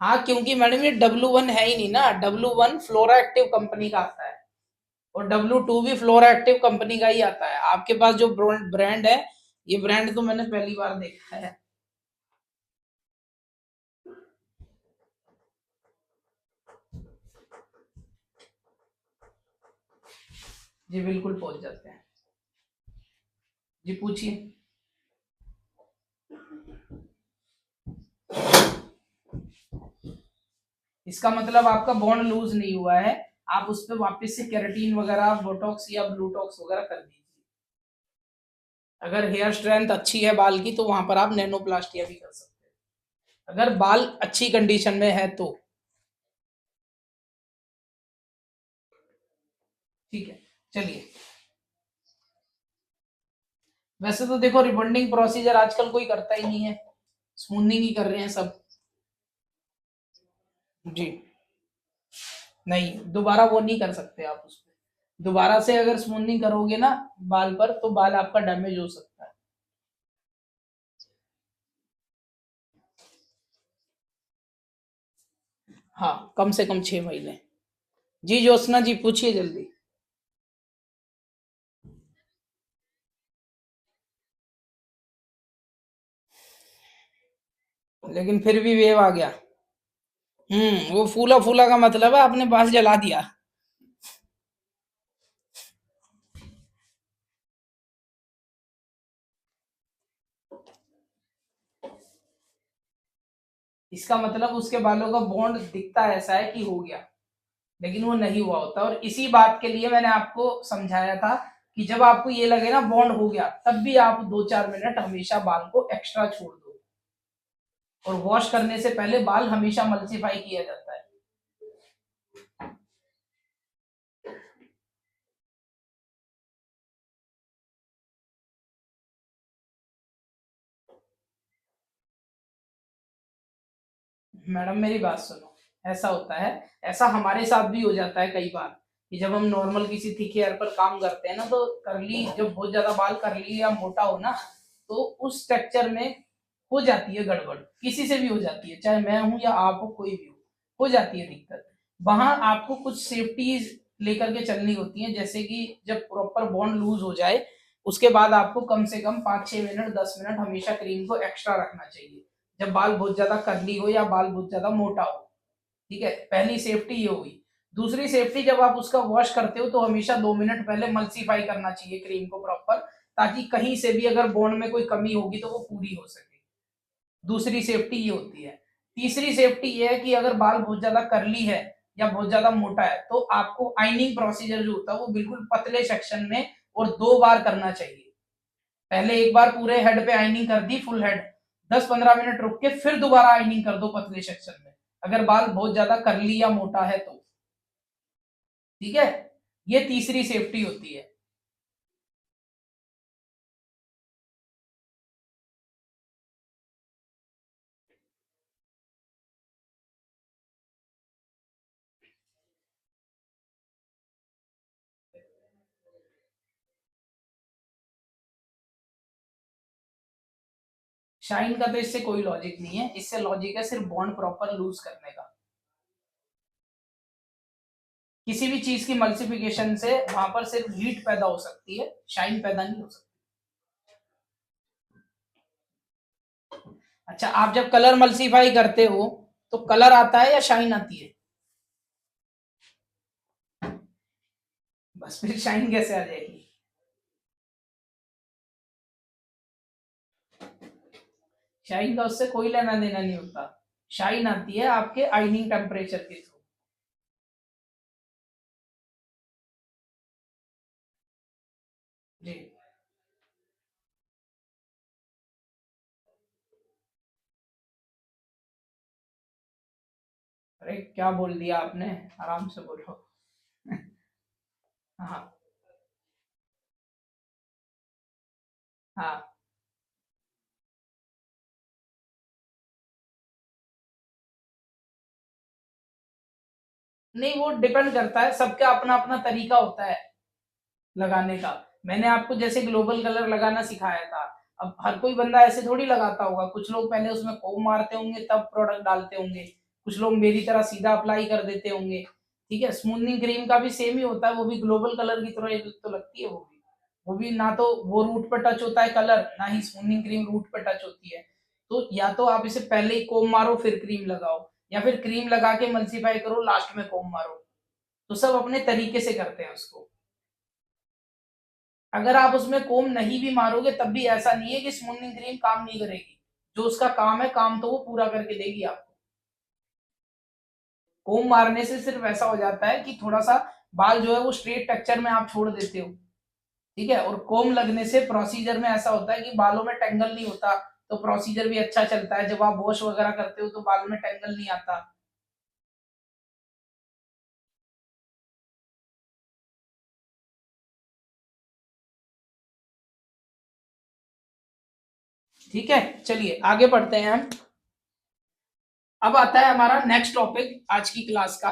हाँ क्योंकि मैडम ये W1 है ही नहीं ना, W1 फ्लोरा एक्टिव कंपनी का आता है, और W2 भी फ्लोरा एक्टिव कंपनी का ही आता है। आपके पास जो ब्रांड है, ये ब्रांड तो मैंने पहली बार देखा है। जी बिल्कुल पहुंच जाते हैं। जी पूछिए। इसका मतलब आपका बॉन्ड लूज नहीं हुआ है, आप उस पर वापस से केराटिन वगैरह, बोटॉक्स या ब्लूटॉक्स वगैरह कर दीजिए। अगर हेयर स्ट्रेंथ अच्छी है बाल की, तो वहां पर आप नैनोप्लास्टिया भी कर सकते हैं, अगर बाल अच्छी कंडीशन में है तो। ठीक है चलिए। वैसे तो देखो, रिबॉन्डिंग प्रोसीजर आजकल कोई करता ही नहीं है, स्मूथनिंग ही कर रहे हैं सब। जी नहीं, दोबारा वो नहीं कर सकते आप उस पर, दोबारा से अगर स्मूथनिंग करोगे ना बाल पर, तो बाल आपका डैमेज हो सकता है। हाँ कम से कम 6 महीने। जी ज्योत्सना जी पूछिए जल्दी। लेकिन फिर भी वेव आ गया। वो फूला फूला का मतलब है आपने बाल जला दिया। इसका मतलब उसके बालों का बॉन्ड दिखता ऐसा है कि हो गया, लेकिन वो नहीं हुआ होता। और इसी बात के लिए मैंने आपको समझाया था कि जब आपको ये लगे ना बॉन्ड हो गया, तब भी आप 2-4 मिनट हमेशा बाल को एक्स्ट्रा छोड़ दो, और वॉश करने से पहले बाल हमेशा मल्सीफाई किया जाता है। मैडम मेरी बात सुनो, ऐसा होता है, ऐसा हमारे साथ भी हो जाता है कई बार कि जब हम नॉर्मल किसी थिक हेयर पर काम करते हैं ना, तो करली, जब बहुत ज्यादा बाल करली या मोटा हो ना, तो उस स्ट्रक्चर में हो जाती है गड़बड़, किसी से भी हो जाती है, चाहे मैं हूं या आप हो, कोई भी हो जाती है दिक्कत। वहां आपको कुछ सेफ्टीज लेकर के चलनी होती है, जैसे कि जब प्रॉपर बॉन्ड लूज हो जाए उसके बाद आपको कम से कम 5-6 मिनट 10 मिनट हमेशा क्रीम को एक्स्ट्रा रखना चाहिए, जब बाल बहुत ज्यादा कर्ली हो या बाल बहुत ज्यादा मोटा हो। ठीक है, पहली सेफ्टी ये हुई। दूसरी सेफ्टी, जब आप उसका वॉश करते हो तो हमेशा 2 मिनट पहले मल्सीफाई करना चाहिए क्रीम को प्रॉपर, ताकि कहीं से भी अगर बॉन्ड में कोई कमी होगी तो वो पूरी हो सके। दूसरी सेफ्टी ये होती है। तीसरी सेफ्टी ये है कि अगर बाल बहुत ज्यादा कर्ली है या बहुत ज्यादा मोटा है तो आपको आइनिंग प्रोसीजर जो होता है वो बिल्कुल पतले सेक्शन में और 2 बार करना चाहिए। पहले एक बार पूरे हेड पे आइनिंग कर दी फुल हेड, 10-15 मिनट रुक के फिर दोबारा आइनिंग कर दो पतले सेक्शन में, अगर बाल बहुत ज्यादा करली या मोटा है तो। ठीक है, ये तीसरी सेफ्टी होती है। शाइन का तो इससे कोई लॉजिक नहीं है, इससे लॉजिक है सिर्फ बॉन्ड प्रॉपर लूज करने का। किसी भी चीज की मल्टीप्लिकेशन से वहां पर सिर्फ हीट पैदा हो सकती है, शाइन पैदा नहीं हो सकती। अच्छा, आप जब कलर मल्टीफाई करते हो तो कलर आता है या शाइन आती है? बस फिर शाइन कैसे आ जाएगी? शाइन का उससे कोई लेना देना नहीं होता, शाइन आती है आपके आइनिंग टेम्परेचर के थ्रू। जी, अरे क्या बोल दिया आपने, आराम से बोलो। हाँ हाँ, नहीं वो डिपेंड करता है, सबका अपना अपना तरीका होता है लगाने का। मैंने आपको जैसे ग्लोबल कलर लगाना सिखाया था, अब हर कोई बंदा ऐसे थोड़ी लगाता होगा, कुछ लोग पहले उसमें कोम मारते होंगे तब प्रोडक्ट डालते होंगे, कुछ लोग मेरी तरह सीधा अप्लाई कर देते होंगे। ठीक है, स्मूथनिंग क्रीम का भी सेम ही होता है, वो भी ग्लोबल कलर की तरह तो लगती है, वो भी ना तो वो रूट पे टच होता है कलर, ना ही स्मूथनिंग क्रीम रूट पे टच होती है। तो या तो आप इसे पहले ही कोम मारो फिर क्रीम लगाओ, या फिर क्रीम लगा के मल्सीफाई करो लास्ट में कोम मारो, तो सब अपने तरीके से करते हैं उसको। अगर आप उसमें कोम नहीं भी मारोगे तब भी ऐसा नहीं है कि स्मूथनिंग क्रीम काम नहीं करेगी, जो उसका काम है काम तो वो पूरा करके देगी आपको। कोम मारने से सिर्फ ऐसा हो जाता है कि थोड़ा सा बाल जो है वो स्ट्रेट टेक्सचर में आप छोड़ देते हो। ठीक है, और कोम लगने से प्रोसीजर में ऐसा होता है कि बालों में टेंगल नहीं होता, तो प्रोसीजर भी अच्छा चलता है, जब आप वॉश वगैरह करते हो तो बाल में टेंगल नहीं आता। ठीक है, चलिए आगे बढ़ते हैं हम। अब आता है हमारा नेक्स्ट टॉपिक आज की क्लास का,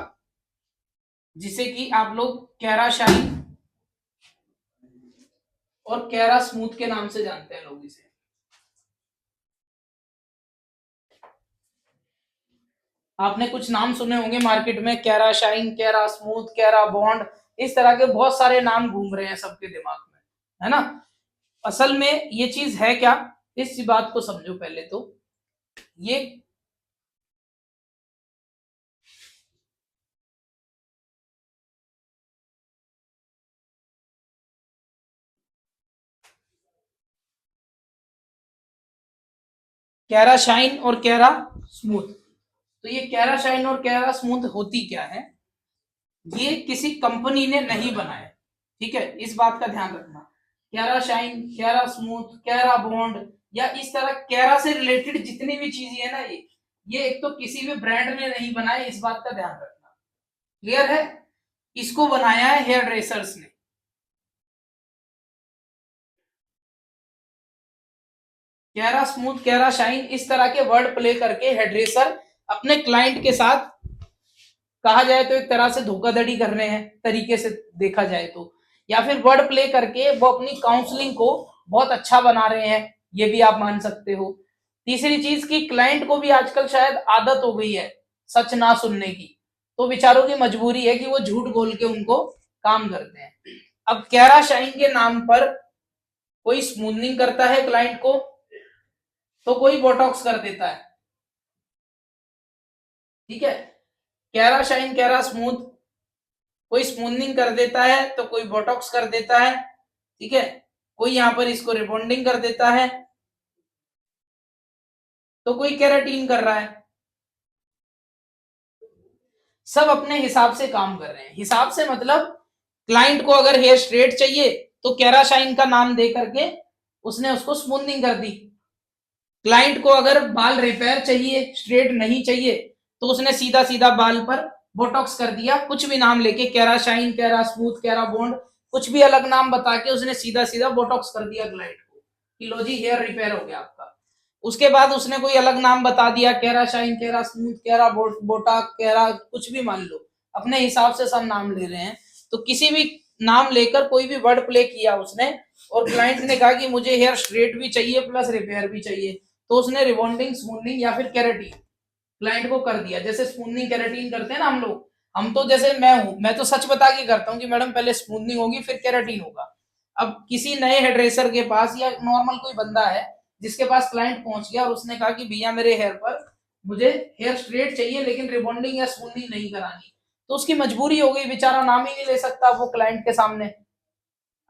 जिसे कि आप लोग कैरा शाइन और कैरा स्मूथ के नाम से जानते हैं लोग इसे। आपने कुछ नाम सुने होंगे मार्केट में, कैरा शाइन, कैरा स्मूथ, कैरा बॉन्ड, इस तरह के बहुत सारे नाम घूम रहे हैं सबके दिमाग में, है ना? असल में ये चीज है क्या, इस बात को समझो पहले तो। ये कैरा शाइन और कैरा स्मूथ, तो ये कैरा शाइन और कैरा स्मूथ होती क्या है, ये किसी कंपनी ने नहीं बनाया। ठीक है, इस बात का ध्यान रखना। कैरा शाइन, कैरा स्मूथ, कैरा बॉन्ड या इस तरह कैरा से रिलेटेड जितनी भी चीजें है ना, ये एक तो किसी भी ब्रांड ने नहीं बनाया, इस बात का ध्यान रखना। क्लियर है? इसको बनाया है हेयर ड्रेसर्स ने। कैरा स्मूथ, कैरा शाइन, इस तरह के वर्ड प्ले करके हेयर ड्रेसर अपने क्लाइंट के साथ कहा जाए तो एक तरह से धोखाधड़ी कर रहे हैं तरीके से देखा जाए तो, या फिर वर्ड प्ले करके वो अपनी काउंसलिंग को बहुत अच्छा बना रहे हैं, ये भी आप मान सकते हो। तीसरी चीज की क्लाइंट को भी आजकल शायद आदत हो गई है सच ना सुनने की, तो बेचारों की मजबूरी है कि वो झूठ बोल के उनको काम करते हैं। अब कैरा शाइन के नाम पर कोई स्मूथनिंग करता है क्लाइंट को, तो कोई बोटॉक्स कर देता है, ठीक है। कैरा शाइन कैरा स्मूथ, कोई स्मूथनिंग कर देता है तो कोई बोटॉक्स कर देता है, ठीक है। कोई यहां पर इसको रिबॉन्डिंग कर देता है, तो कोई केराटिन कर रहा है। सब अपने हिसाब से काम कर रहे हैं। हिसाब से मतलब क्लाइंट को अगर हेयर स्ट्रेट चाहिए तो कैराशाइन का नाम दे करके उसने उसको स्मूथनिंग कर दी। क्लाइंट को अगर बाल रिपेयर चाहिए, स्ट्रेट नहीं चाहिए, तो उसने सीधा सीधा बाल पर बोटॉक्स कर दिया, कुछ भी नाम लेके, कैराशाइन, कैरा स्मूथ, कैरा बॉन्ड, कुछ भी अलग नाम बता के उसने सीधा सीधा बोटॉक्स कर दिया क्लाइंट को कि लो जी हेयर रिपेयर हो गया आपका। उसके बाद उसने कोई अलग नाम बता दिया, कैरा शाइन, कैरा स्मूथ, कैरा बोटा, कैरा, कुछ भी मान लो, अपने हिसाब से सब नाम ले रहे हैं। तो किसी भी नाम लेकर कोई भी वर्ड प्ले किया उसने, और क्लाइंट ने कहा कि मुझे हेयर स्ट्रेट भी चाहिए प्लस रिपेयर भी चाहिए, तो उसने रिबॉन्डिंग, स्मूथनिंग या फिर केराटिन क्लाइंट को कर दिया। जैसे स्मूथनिंग केराटिन करते हैं ना हम लोग, हम तो जैसे मैं हूं, मैं तो सच बता के करता हूँ कि मैडम पहले स्मूथनिंग होगी फिर केराटिन होगा। अब किसी नए हेयर ड्रेसर के पास या नॉर्मल कोई बंदा है जिसके पास क्लाइंट पहुंच गया और उसने कहा कि भैया मेरे हेयर पर मुझे हेयर स्ट्रेट चाहिए लेकिन रिबॉन्डिंग या स्मूथनिंग नहीं करानी, तो उसकी मजबूरी हो गई, बेचारा नाम ही नहीं ले सकता वो क्लाइंट के सामने।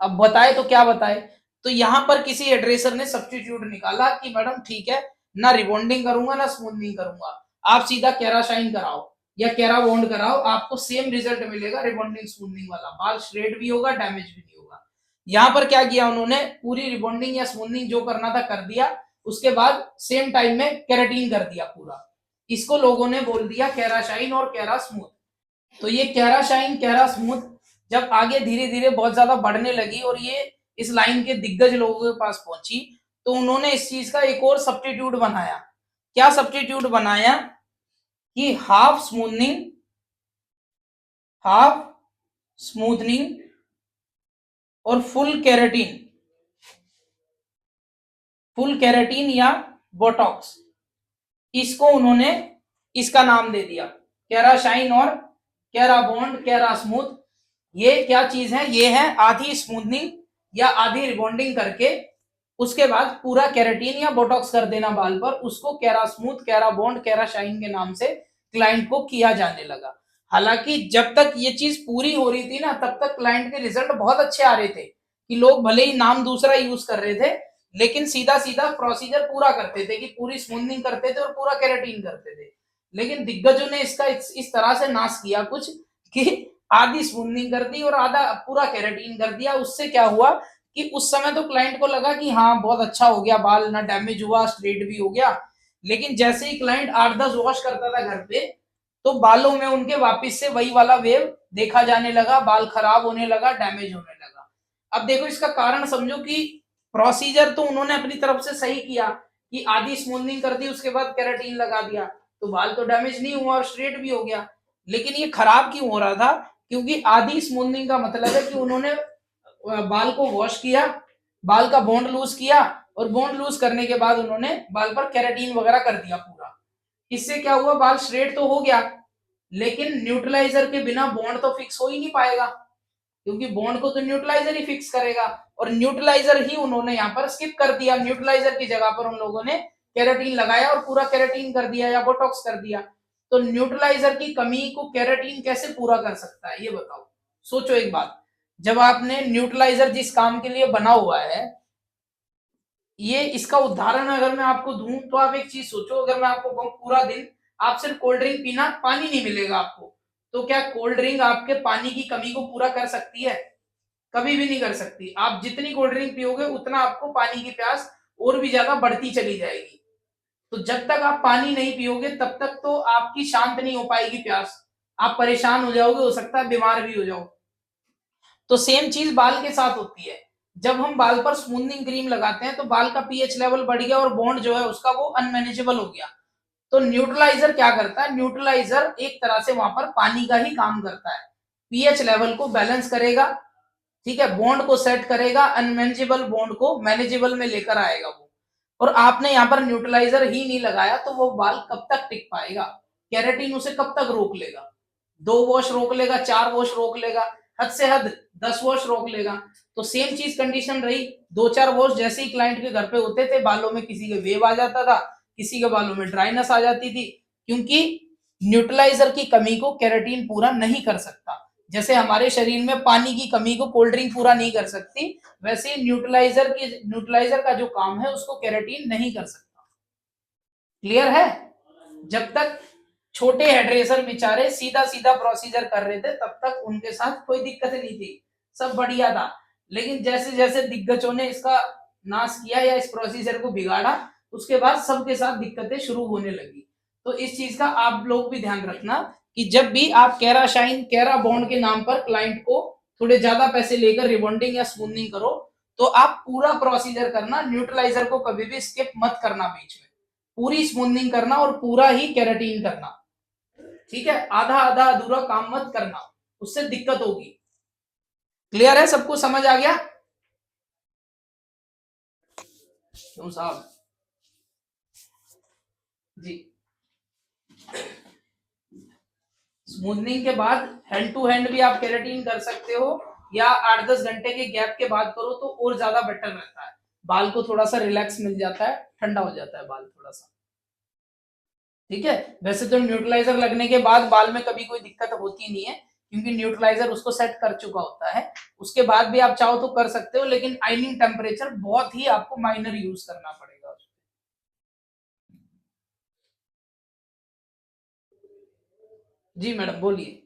अब बताए तो क्या बताए। तो यहां पर किसी हेयर ने सब्स्टिट्यूट निकाला कि मैडम ठीक है, ना रिबॉन्डिंग करूंगा ना स्मूथनिंग करूंगा, आप सीधा कैराशाइन कराओ या कैरा बॉन्ड कराओ, आपको सेम रिजल्ट मिलेगा रिबॉन्डिंग स्मूथनिंग वाला, बाल स्ट्रेट भी होगा, डैमेज भी नहीं होगा। यहां पर क्या किया उन्होंने, पूरी रिबॉन्डिंग या स्मूथनिंग जो करना था कर दिया, उसके बाद सेम टाइम में केराटिन कर दिया पूरा। इसको लोगों ने बोल दिया कैराशाइन और कैरा स्मूथ। तो ये कैराशाइन, कैरा स्मूथ जब आगे धीरे धीरे बहुत ज्यादा बढ़ने लगी और ये इस लाइन के दिग्गज लोगों के पास पहुंची, तो उन्होंने इस चीज का एक और सब्स्टिट्यूट बनाया। क्या सब्स्टिट्यूट बनाया कि हाफ स्मूथनिंग, हाफ स्मूथनिंग और फुल केराटिन, फुल केराटिन या बोटॉक्स, इसको उन्होंने इसका नाम दे दिया कैराशाइन और कैरा बॉन्ड, कैरा स्मूथ। ये क्या चीज है, ये है आधी स्मूथनिंग या आधी रिबॉन्डिंग करके उसके बाद पूरा केराटिन या बोटॉक्स कर देना बाल पर, उसको कैरा स्मूथ, कैरा बॉन्ड, कैरा शाइन के नाम से क्लाइंट को किया जाने लगा। हालांकि जब तक ये चीज पूरी हो रही थी ना, तब तक क्लाइंट के रिजल्ट बहुत अच्छे आ रहे थे कि लोग भले ही नाम दूसरा यूज कर रहे थे लेकिन सीधा सीधा प्रोसीजर पूरा करते थे कि पूरी स्मूथनिंग करते थे और पूरा केराटिन करते थे। लेकिन दिग्गजों ने इसका इस तरह से नाश किया कुछ कि आधी स्मूथनिंग कर दी और आधा पूरा केराटिन कर दिया। उससे क्या हुआ कि उस समय तो क्लाइंट को लगा कि हाँ बहुत अच्छा हो गया, बाल ना डैमेज हुआ, स्ट्रेट भी हो गया। लेकिन जैसे ही क्लाइंट 8-10 वॉश करता था घर पे, तो बालों में उनके वापस से वही वाला वेव देखा जाने लगा, बाल खराब होने लगा, डैमेज होने लगा। अब देखो इसका कारण समझो कि प्रोसीजर तो उन्होंने अपनी तरफ से सही किया कि आधी स्मूथनिंग कर दी उसके बाद केराटिन लगा दिया, तो बाल तो डैमेज नहीं हुआ और स्ट्रेट भी हो गया। लेकिन ये खराब क्यों हो रहा था, क्योंकि आधी स्मूथनिंग का मतलब है कि उन्होंने बाल को वॉश किया, बाल का बॉन्ड लूज किया और बॉन्ड लूज करने के बाद उन्होंने बाल पर केराटिन वगैरह कर दिया पूरा। इससे क्या हुआ, बाल स्ट्रेट तो हो गया लेकिन न्यूट्रलाइजर के बिना बॉन्ड तो फिक्स हो ही नहीं पाएगा, क्योंकि बॉन्ड को तो न्यूट्रलाइजर ही फिक्स करेगा। और न्यूट्रलाइजर ही उन्होंने यहाँ पर स्किप कर दिया, न्यूट्रलाइजर की जगह पर उन लोगों ने केराटिन लगाया और पूरा केराटिन कर दिया या बोटॉक्स कर दिया। तो न्यूट्रलाइजर की कमी को केराटिन कैसे पूरा कर सकता है, ये बताओ। सोचो एक बात, जब आपने न्यूट्रलाइजर जिस काम के लिए बना हुआ है, ये इसका उदाहरण अगर मैं आपको दूं तो आप एक चीज सोचो, अगर मैं आपको कहूं पूरा दिन आप सिर्फ कोल्ड ड्रिंक पीना, पानी नहीं मिलेगा आपको, तो क्या कोल्ड ड्रिंक आपके पानी की कमी को पूरा कर सकती है? कभी भी नहीं कर सकती। आप जितनी कोल्ड ड्रिंक पियोगे उतना आपको पानी की प्यास और भी ज्यादा बढ़ती चली जाएगी। तो जब तक आप पानी नहीं पियोगे तब तक तो आपकी शांत नहीं हो पाएगी प्यास, आप परेशान हो जाओगे, हो सकता है बीमार भी हो जाओ। तो सेम चीज बाल के साथ होती है, जब हम बाल पर स्मूथनिंग क्रीम लगाते हैं तो बाल का पीएच लेवल बढ़ गया और बॉन्ड जो है उसका वो अनमेनेजेबल हो गया, तो न्यूट्रलाइजर क्या करता है, न्यूट्रलाइजर एक तरह से वहां पर पानी का ही काम करता है, पीएच लेवल को बैलेंस करेगा, ठीक है, बॉन्ड को सेट करेगा, अनमैनेजेबल बॉन्ड को मैनेजेबल में लेकर आएगा वो। और आपने यहाँ पर न्यूट्रलाइजर ही नहीं लगाया तो वो बाल कब तक टिक पाएगा, केराटिन उसे कब तक रोक लेगा, 2 वॉश रोक लेगा, 4 वॉश रोक लेगा, हद से हद 10 वॉश रोक लेगा। तो सेम चीज कंडीशन रही, 2-4 वॉश जैसे ही क्लाइंट के घर पे होते थे, बालों में किसी के वेव आ जाता था, किसी के बालों में ड्राइनेस आ जाती थी, क्योंकि न्यूट्रलाइजर की कमी को केराटिन पूरा नहीं कर सकता। जैसे हमारे शरीर में पानी की कमी को कोल्ड ड्रिंक पूरा नहीं कर सकती, वैसे न्यूट्रलाइजर का जो काम है उसको केराटिन नहीं कर सकता। क्लियर है? जब तक छोटे हेड्रेसर बेचारे सीधा सीधा प्रोसीजर कर रहे थे तब तक उनके साथ कोई दिक्कत नहीं थी, सब बढ़िया था। लेकिन जैसे जैसे दिग्गजों ने इसका नाश किया या इस प्रोसीजर को बिगाड़ा, उसके बाद सबके साथ दिक्कतें शुरू होने लगी। तो इस चीज का आप लोग भी ध्यान रखना कि जब भी आप कैराशाइन कैरा बॉन्ड के नाम पर क्लाइंट को थोड़े ज्यादा पैसे लेकर रिबॉन्डिंग या स्मूथनिंग करो, तो आप पूरा प्रोसीजर करना, न्यूट्रलाइजर को कभी भी स्किप मत करना, बीच में पूरी स्मूथनिंग करना और पूरा ही केराटिन करना, ठीक है, आधा आधा अधूरा काम मत करना, उससे दिक्कत होगी। क्लियर है? सबको समझ आ गया? क्यों साहब जी। स्मूथनिंग के बाद हैंड टू हैंड भी आप केराटिन कर सकते हो, या 8-10 घंटे के गैप के बाद करो तो और ज्यादा बेटर रहता है, बाल को थोड़ा सा रिलैक्स मिल जाता है, ठंडा हो जाता है बाल थोड़ा सा, ठीक है। वैसे तो न्यूट्रलाइजर लगने के बाद बाल में कभी कोई दिक्कत होती नहीं है, क्योंकि न्यूट्रलाइजर उसको सेट कर चुका होता है। उसके बाद भी आप चाहो तो कर सकते हो, लेकिन आइनिंग टेम्परेचर बहुत ही आपको माइनर यूज करना पड़ेगा। जी मैडम बोलिए।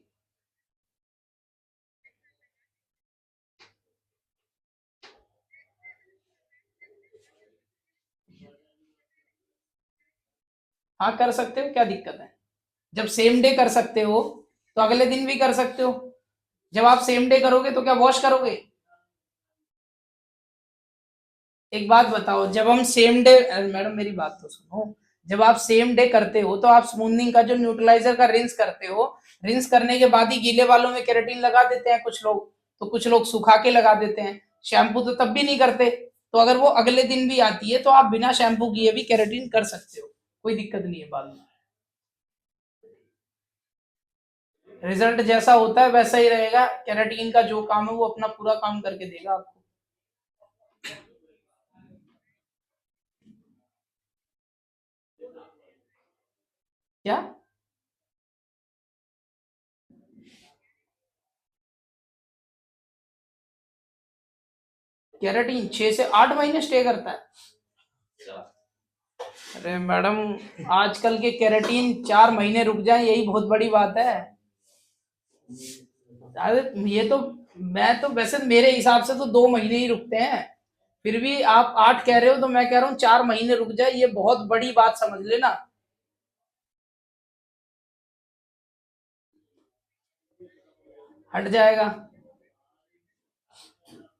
हाँ कर सकते हो, क्या दिक्कत है? जब सेम डे कर सकते हो तो अगले दिन भी कर सकते हो। जब आप सेम डे करोगे तो क्या वॉश करोगे? एक बात बताओ, जब हम सेम डे, मैडम मेरी बात तो सुनो, जब आप सेम डे करते हो तो आप स्मूथनिंग का जो न्यूट्रलाइजर का रिंस करते हो, रिंस करने के बाद ही गीले बालों में केराटिन लगा देते हैं कुछ लोग, तो कुछ लोग सुखा के लगा देते हैं, शैम्पू तो तब भी नहीं करते। तो अगर वो अगले दिन भी आती है तो आप बिना शैम्पू किए भी केराटिन कर सकते हो, कोई दिक्कत नहीं है बाल में। रिजल्ट जैसा होता है वैसा ही रहेगा, केराटिन का जो काम है वो अपना पूरा काम करके देगा आपको। क्या? केराटिन 6 से 8 महीने स्टे करता है? अरे मैडम, आजकल के केराटिन 4 महीने रुक जाए यही बहुत बड़ी बात है। अरे ये तो, मैं तो वैसे मेरे हिसाब से तो 2 महीने ही रुकते हैं, फिर भी आप 8 कह रहे हो तो मैं कह रहा हूँ 4 महीने रुक जाए, ये बहुत बड़ी बात समझ लेना। हट जाएगा?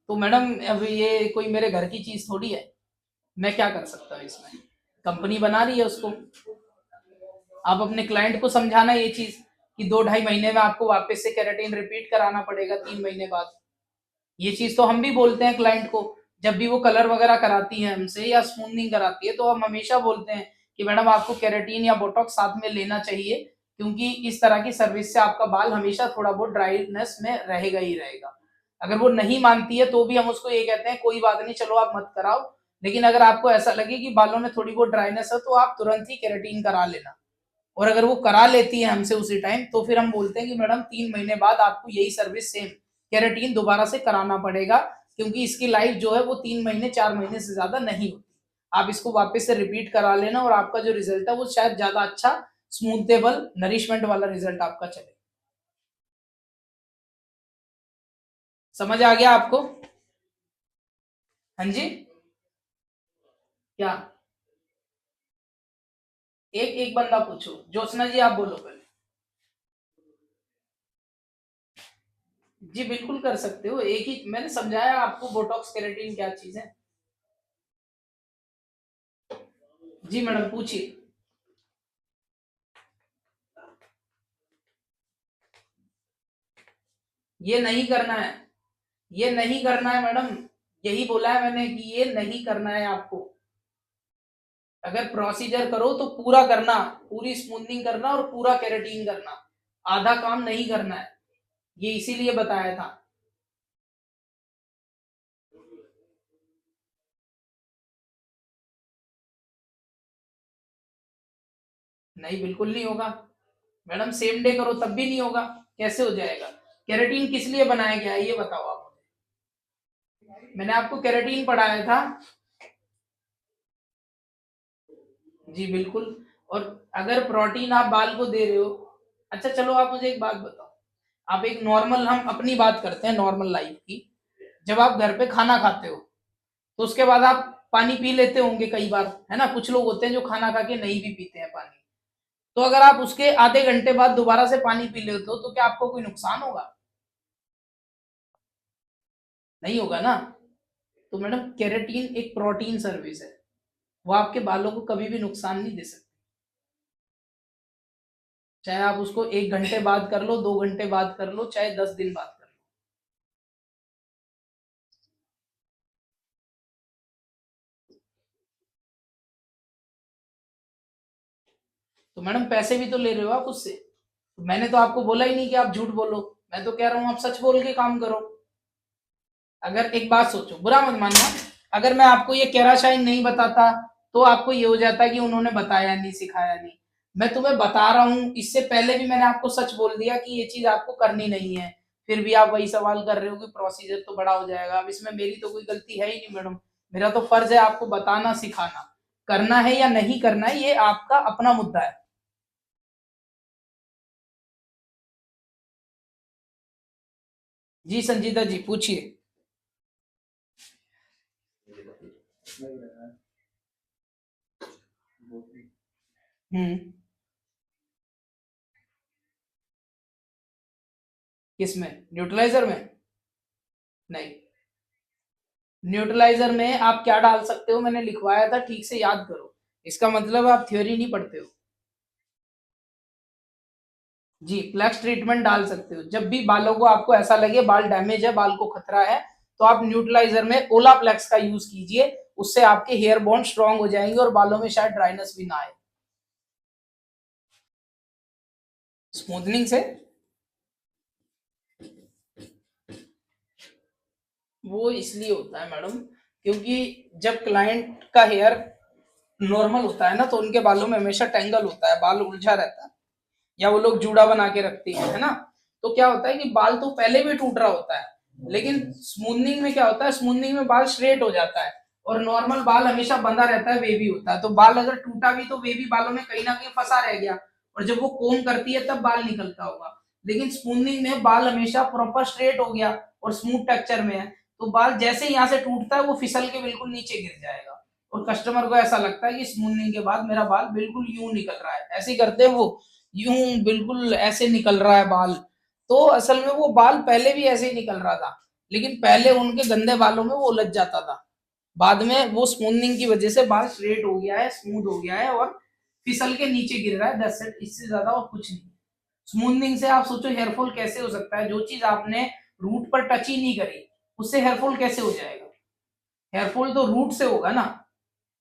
तो मैडम अब ये कोई मेरे घर की चीज थोड़ी है, मैं क्या कर सकता हूँ इसमें, कंपनी बना रही है उसको। आप अपने क्लाइंट को समझाना ये चीज कि 2-2.5 महीने में आपको वापस से केराटिन रिपीट कराना पड़ेगा 3 महीने बाद। ये चीज तो हम भी बोलते हैं क्लाइंट को, जब भी वो कलर वगैरह कराती है हमसे या स्मूथनिंग कराती है तो हम हमेशा बोलते हैं कि मैडम आपको केराटिन या बोटॉक्स साथ में लेना चाहिए, क्योंकि इस तरह की सर्विस से आपका बाल हमेशा थोड़ा बहुत ड्राइनेस में रहेगा ही रहेगा। अगर वो नहीं मानती है तो भी हम उसको ये कहते हैं कोई बात नहीं, चलो आप मत कराओ, लेकिन अगर आपको ऐसा लगे कि बालों में थोड़ी बहुत ड्राइनेस है तो आप तुरंत ही केराटिन करा लेना। और अगर वो करा लेती है हमसे उसी टाइम तो फिर हम बोलते हैं कि मैडम 3 महीने बाद आपको यही सर्विस सेम केराटिन दोबारा से कराना पड़ेगा, क्योंकि इसकी लाइफ जो है वो 3 महीने 4 महीने से ज्यादा नहीं होती। आप इसको वापस से रिपीट करा लेना और आपका जो रिजल्ट है वो शायद ज्यादा अच्छा स्मूथेबल नरिशमेंट वाला रिजल्ट आपका चले। समझ आ गया आपको? हाँ जी। क्या? एक एक बंदा पूछो, ज्योत्सना जी आप बोलो पहले। जी बिल्कुल कर सकते हो, एक ही मैंने समझाया आपको बोटॉक्स केराटिन क्या चीज है। जी मैडम पूछिए। ये नहीं करना है, ये नहीं करना है मैडम, यही बोला है मैंने कि ये नहीं करना है आपको। अगर प्रोसीजर करो तो पूरा करना, पूरी स्मूथनिंग करना और पूरा केराटिन करना, आधा काम नहीं करना है, ये इसीलिए बताया था। नहीं, बिल्कुल नहीं होगा मैडम, सेम डे करो तब भी नहीं होगा, कैसे हो जाएगा? केराटिन किस लिए बनाया गया है ये बताओ आप मुझे। मैंने आपको केराटिन पढ़ाया था। जी बिल्कुल। और अगर प्रोटीन आप बाल को दे रहे हो, अच्छा चलो आप मुझे एक बात बताओ, आप एक नॉर्मल, हम अपनी बात करते हैं नॉर्मल लाइफ की, जब आप घर पे खाना खाते हो तो उसके बाद आप पानी पी लेते होंगे कई बार, है ना? कुछ लोग होते हैं जो खाना खा के नहीं भी पीते हैं पानी। तो अगर आप उसके आधे घंटे बाद दोबारा से पानी पी लेते हो तो क्या आपको कोई नुकसान होगा? नहीं होगा ना। तो मैडम केराटीन एक प्रोटीन सर्विस है, वो आपके बालों को कभी भी नुकसान नहीं दे सकती, चाहे आप उसको 1 घंटे बाद कर लो, 2 घंटे बाद कर लो, चाहे 10 दिन बाद कर लो। तो मैडम पैसे भी तो ले रहे हो आप उससे, तो मैंने तो आपको बोला ही नहीं कि आप झूठ बोलो, मैं तो कह रहा हूँ आप सच बोल के काम करो। अगर एक बात सोचो, बुरा मत मानना, अगर मैं आपको ये केराशाइन नहीं बताता तो आपको ये हो जाता कि उन्होंने बताया नहीं, सिखाया नहीं। मैं तुम्हें बता रहा हूँ, इससे पहले भी मैंने आपको सच बोल दिया कि ये चीज आपको करनी नहीं है, फिर भी आप वही सवाल कर रहे हो कि प्रोसीजर तो बड़ा हो जाएगा। अब इसमें मेरी तो कोई गलती है ही नहीं मैडम, मेरा तो फर्ज है आपको बताना, सिखाना। करना है या नहीं करना है ये आपका अपना मुद्दा है। जी संजीदा जी पूछिए। हम्म। किसमें, न्यूट्रलाइजर में? नहीं, न्यूट्रलाइजर में आप क्या डाल सकते हो मैंने लिखवाया था, ठीक से याद करो, इसका मतलब आप थ्योरी नहीं पढ़ते हो। जी, फ्लैक्स ट्रीटमेंट डाल सकते हो, जब भी बालों को आपको ऐसा लगे बाल डैमेज है, बाल को खतरा है, तो आप न्यूट्रलाइजर में ओला फ्लैक्स का यूज कीजिए, उससे आपके हेयर बॉन्ड स्ट्रांग हो जाएंगे और बालों में शायद ड्राइनेस भी ना आए। स्मूथनिंग से वो इसलिए होता है मैडम, क्योंकि जब क्लाइंट का हेयर नॉर्मल होता है ना तो उनके बालों में हमेशा टेंगल होता है, बाल उलझा रहता है, या वो लोग जूड़ा बना के रखते हैं, है ना? तो क्या होता है कि बाल तो पहले भी टूट रहा होता है, लेकिन स्मूथनिंग में क्या होता है, स्मूथनिंग में बाल स्ट्रेट हो जाता है, और नॉर्मल बाल हमेशा बंधा रहता है, वेवी होता है, तो बाल अगर टूटा भी तो वेवी बालों में कहीं ना कहीं फंसा रह गया, और जब वो कोम करती है तब बाल निकलता होगा। लेकिन स्मूथनिंग में बाल हमेशा प्रॉपर स्ट्रेट हो गया और स्मूथ टेक्सचर में है, तो बाल जैसे ही यहाँ से टूटता है वो फिसल के बिल्कुल नीचे गिर जाएगा, और कस्टमर को ऐसा लगता है कि स्मूथनिंग के बाद मेरा बाल बिल्कुल यूं निकल रहा है, ऐसे ही करते हैं वो, यूं बिल्कुल ऐसे निकल रहा है बाल। तो असल में वो बाल पहले भी ऐसे ही निकल रहा था, लेकिन पहले उनके गंदे बालों में वो उलझ जाता था, बाद में वो स्मूथनिंग की वजह से बाल स्ट्रेट हो गया है, स्मूथ हो गया है, और फिसल के नीचे गिर रहा है, दैट्स इट, इससे ज्यादा और कुछ नहीं। स्मूथनिंग से आप सोचो हेयरफॉल कैसे हो सकता है, जो चीज आपने रूट पर टच ही नहीं करी उससे हेयरफॉल कैसे हो जाएगा? हेयरफॉल तो रूट से होगा ना,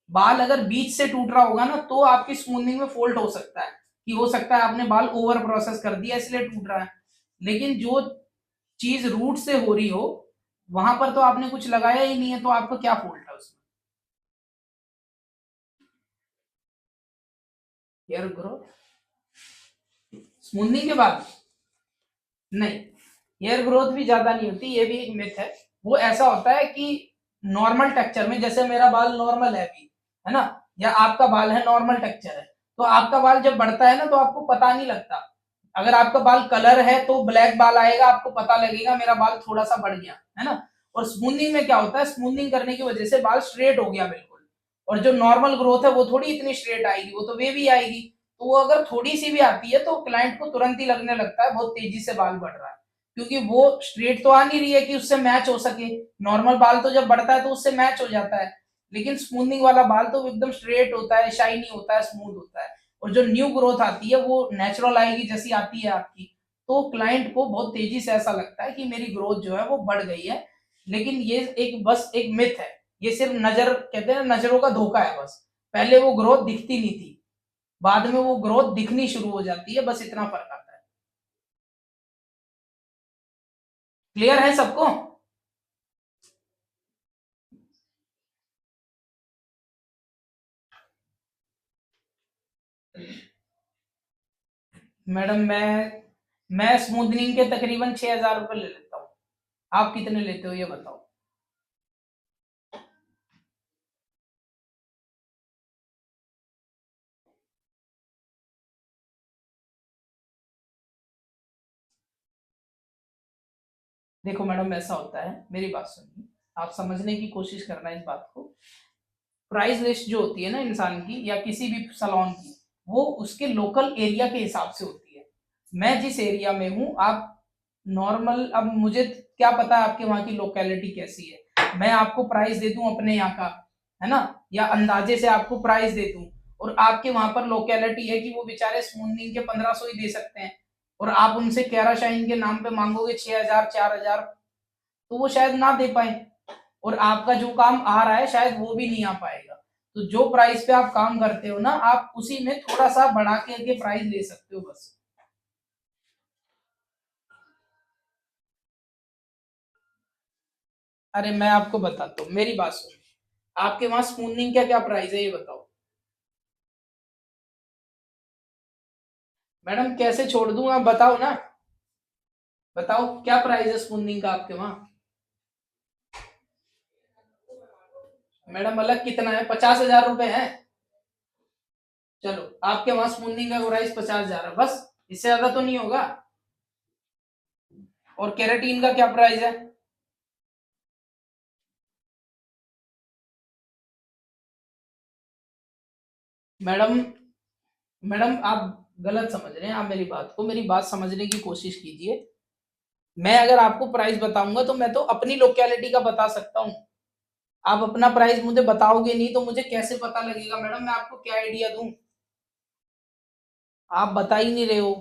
बाल अगर बीच से टूट रहा होगा ना तो आपकी स्मूथनिंग में फॉल्ट हो सकता है, कि हो सकता है आपने बाल ओवर प्रोसेस कर दिया इसलिए टूट रहा है, लेकिन जो चीज रूट से हो रही हो वहां पर तो आपने कुछ लगाया ही नहीं है, तो आपका क्या फॉल्ट है उसमें? हेयर ग्रोथ स्मूथनिंग के बाद? नहीं, हेयर ग्रोथ भी ज्यादा नहीं होती, ये भी एक मिथ है। वो ऐसा होता है कि नॉर्मल टेक्सचर में, जैसे मेरा बाल नॉर्मल है अभी, है ना, या आपका बाल है नॉर्मल टेक्सचर है, तो आपका बाल जब बढ़ता है ना तो आपको पता नहीं लगता। अगर आपका बाल कलर है तो ब्लैक बाल आएगा, आपको पता लगेगा मेरा बाल थोड़ा सा बढ़ गया, है ना? और स्मूथनिंग में क्या होता है, स्मूथनिंग करने की वजह से बाल स्ट्रेट हो गया बिल्कुल, और जो नॉर्मल ग्रोथ है वो थोड़ी इतनी स्ट्रेट आएगी, वो तो वेवी आएगी। तो वो अगर थोड़ी सी भी आती है तो क्लाइंट को तुरंत ही लगने लगता है बहुत तेजी से बाल बढ़ रहा है, क्योंकि वो स्ट्रेट तो आ नहीं रही है कि उससे मैच हो सके। नॉर्मल बाल तो जब बढ़ता है तो उससे मैच हो जाता है, लेकिन स्मूथनिंग वाला बाल तो एकदम स्ट्रेट होता है, शाइनी होता है, स्मूथ होता है, और जो न्यू ग्रोथ आती है वो नेचुरल आएगी जैसी आती है आपकी, तो क्लाइंट को बहुत तेजी से ऐसा लगता है कि मेरी ग्रोथ जो है वो बढ़ गई है, लेकिन ये एक बस एक मिथ है, ये सिर्फ नजर, कहते हैं नजरों का धोखा है बस। पहले वो ग्रोथ दिखती नहीं थी, बाद में वो ग्रोथ दिखनी शुरू हो जाती है, बस इतना फर्क आता है। क्लियर है सबको? मैडम मैं स्मूथनिंग के तकरीबन 6,000 रुपए ले लेता हूँ। आप कितने लेते हो ये बताओ? देखो मैडम, ऐसा होता है, मेरी बात सुनिए, आप समझने की कोशिश करना इस बात को। प्राइस लिस्ट जो होती है ना इंसान की या किसी भी सलोन की, वो उसके लोकल एरिया के हिसाब से होती है। मैं जिस एरिया में हूँ, आप नॉर्मल, अब मुझे क्या पता है आपके वहां की लोकेलिटी कैसी है, मैं आपको प्राइस दे दूं अपने यहाँ का, है ना, या अंदाजे से आपको प्राइस दे दूं, और आपके वहां पर लोकेलिटी है कि वो बेचारे स्मूथनिंग के 1500 ही दे सकते हैं, और आप उनसे कैराशाइन के नाम पे मांगोगे 6,000 4,000, तो वो शायद ना दे पाए, और आपका जो काम आ रहा है शायद वो भी नहीं आ पाएगा। तो जो प्राइस पे आप काम करते हो ना, आप उसी में थोड़ा सा बढ़ा के प्राइस ले सकते हो बस। अरे मैं आपको बताता हूँ, मेरी बात सुनो, आपके वहां स्पूनिंग का क्या प्राइस है ये बताओ? मैडम कैसे छोड़ दूं, आप बताओ ना, बताओ क्या प्राइस है स्पूनिंग का आपके वहां? मैडम अलग कितना है, 50,000 रुपए है? चलो, आपके वहां स्पूनिंग का प्राइस 50,000 है बस, इससे ज्यादा तो नहीं होगा। और केराटीन का क्या प्राइस है? मैडम, मैडम आप गलत समझ रहे हैं, आप मेरी बात को, मेरी बात समझने की कोशिश कीजिए। मैं अगर आपको प्राइस बताऊंगा तो मैं तो अपनी लोकेलिटी का बता सकता हूँ, आप अपना प्राइस मुझे बताओगे नहीं तो मुझे कैसे पता लगेगा मैडम, मैं आपको क्या आइडिया दूं? आप बता ही नहीं रहे हो।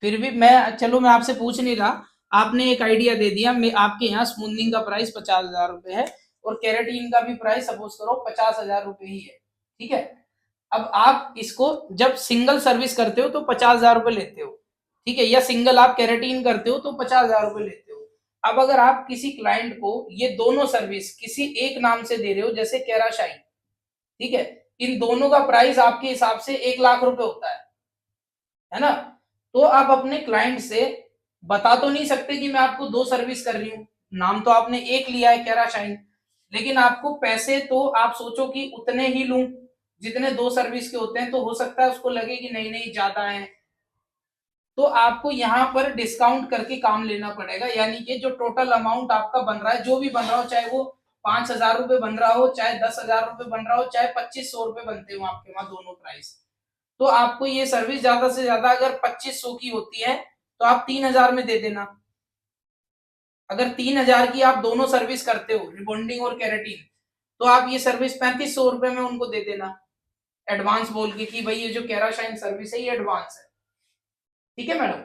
फिर भी मैं, चलो मैं आपसे पूछ नहीं रहा, आपने एक आइडिया दे दिया, मैं आपके यहाँ स्मूथनिंग का प्राइस 50,000 रुपए है, और केराटीन का भी प्राइस सपोज करो 50,000 रुपए ही है, ठीक है। अब आप इसको जब सिंगल सर्विस करते हो तो 50,000 रुपए लेते हो, ठीक है, या सिंगल आप केराटीन करते हो तो 50,000 रुपए लेते हो। अब अगर आप किसी क्लाइंट को ये दोनों सर्विस किसी एक नाम से दे रहे हो, जैसे कैराशाइन, ठीक है, इन दोनों का प्राइस आपके हिसाब से 1,00,000 रुपए होता है ना, तो आप अपने क्लाइंट से बता तो नहीं सकते कि मैं आपको दो सर्विस कर रही हूँ, नाम तो आपने एक लिया है कैराशाइन, लेकिन आपको पैसे तो आप सोचो कि उतने ही लूं जितने दो सर्विस के होते हैं, तो हो सकता है उसको लगे कि नहीं नहीं ज्यादा है, तो आपको यहाँ पर डिस्काउंट करके काम लेना पड़ेगा, यानी कि जो टोटल अमाउंट आपका बन रहा है, जो भी बन रहा हो, चाहे वो 5,000 रुपए बन रहा हो, चाहे 10,000 रुपए बन रहा हो, चाहे 2,500 रुपए बनते हो आपके वहां दोनों प्राइस, तो आपको ये सर्विस ज्यादा से ज्यादा अगर 2,500 की होती है तो आप 3,000 में दे देना। अगर 3,000 की आप दोनों सर्विस करते हो, रिबॉन्डिंग और कैरेटीन, तो आप ये सर्विस 3,500 रुपए में उनको दे देना, एडवांस बोल के कि भाई ये जो कैराशाइन सर्विस है ये एडवांस है, ठीक है मैडम।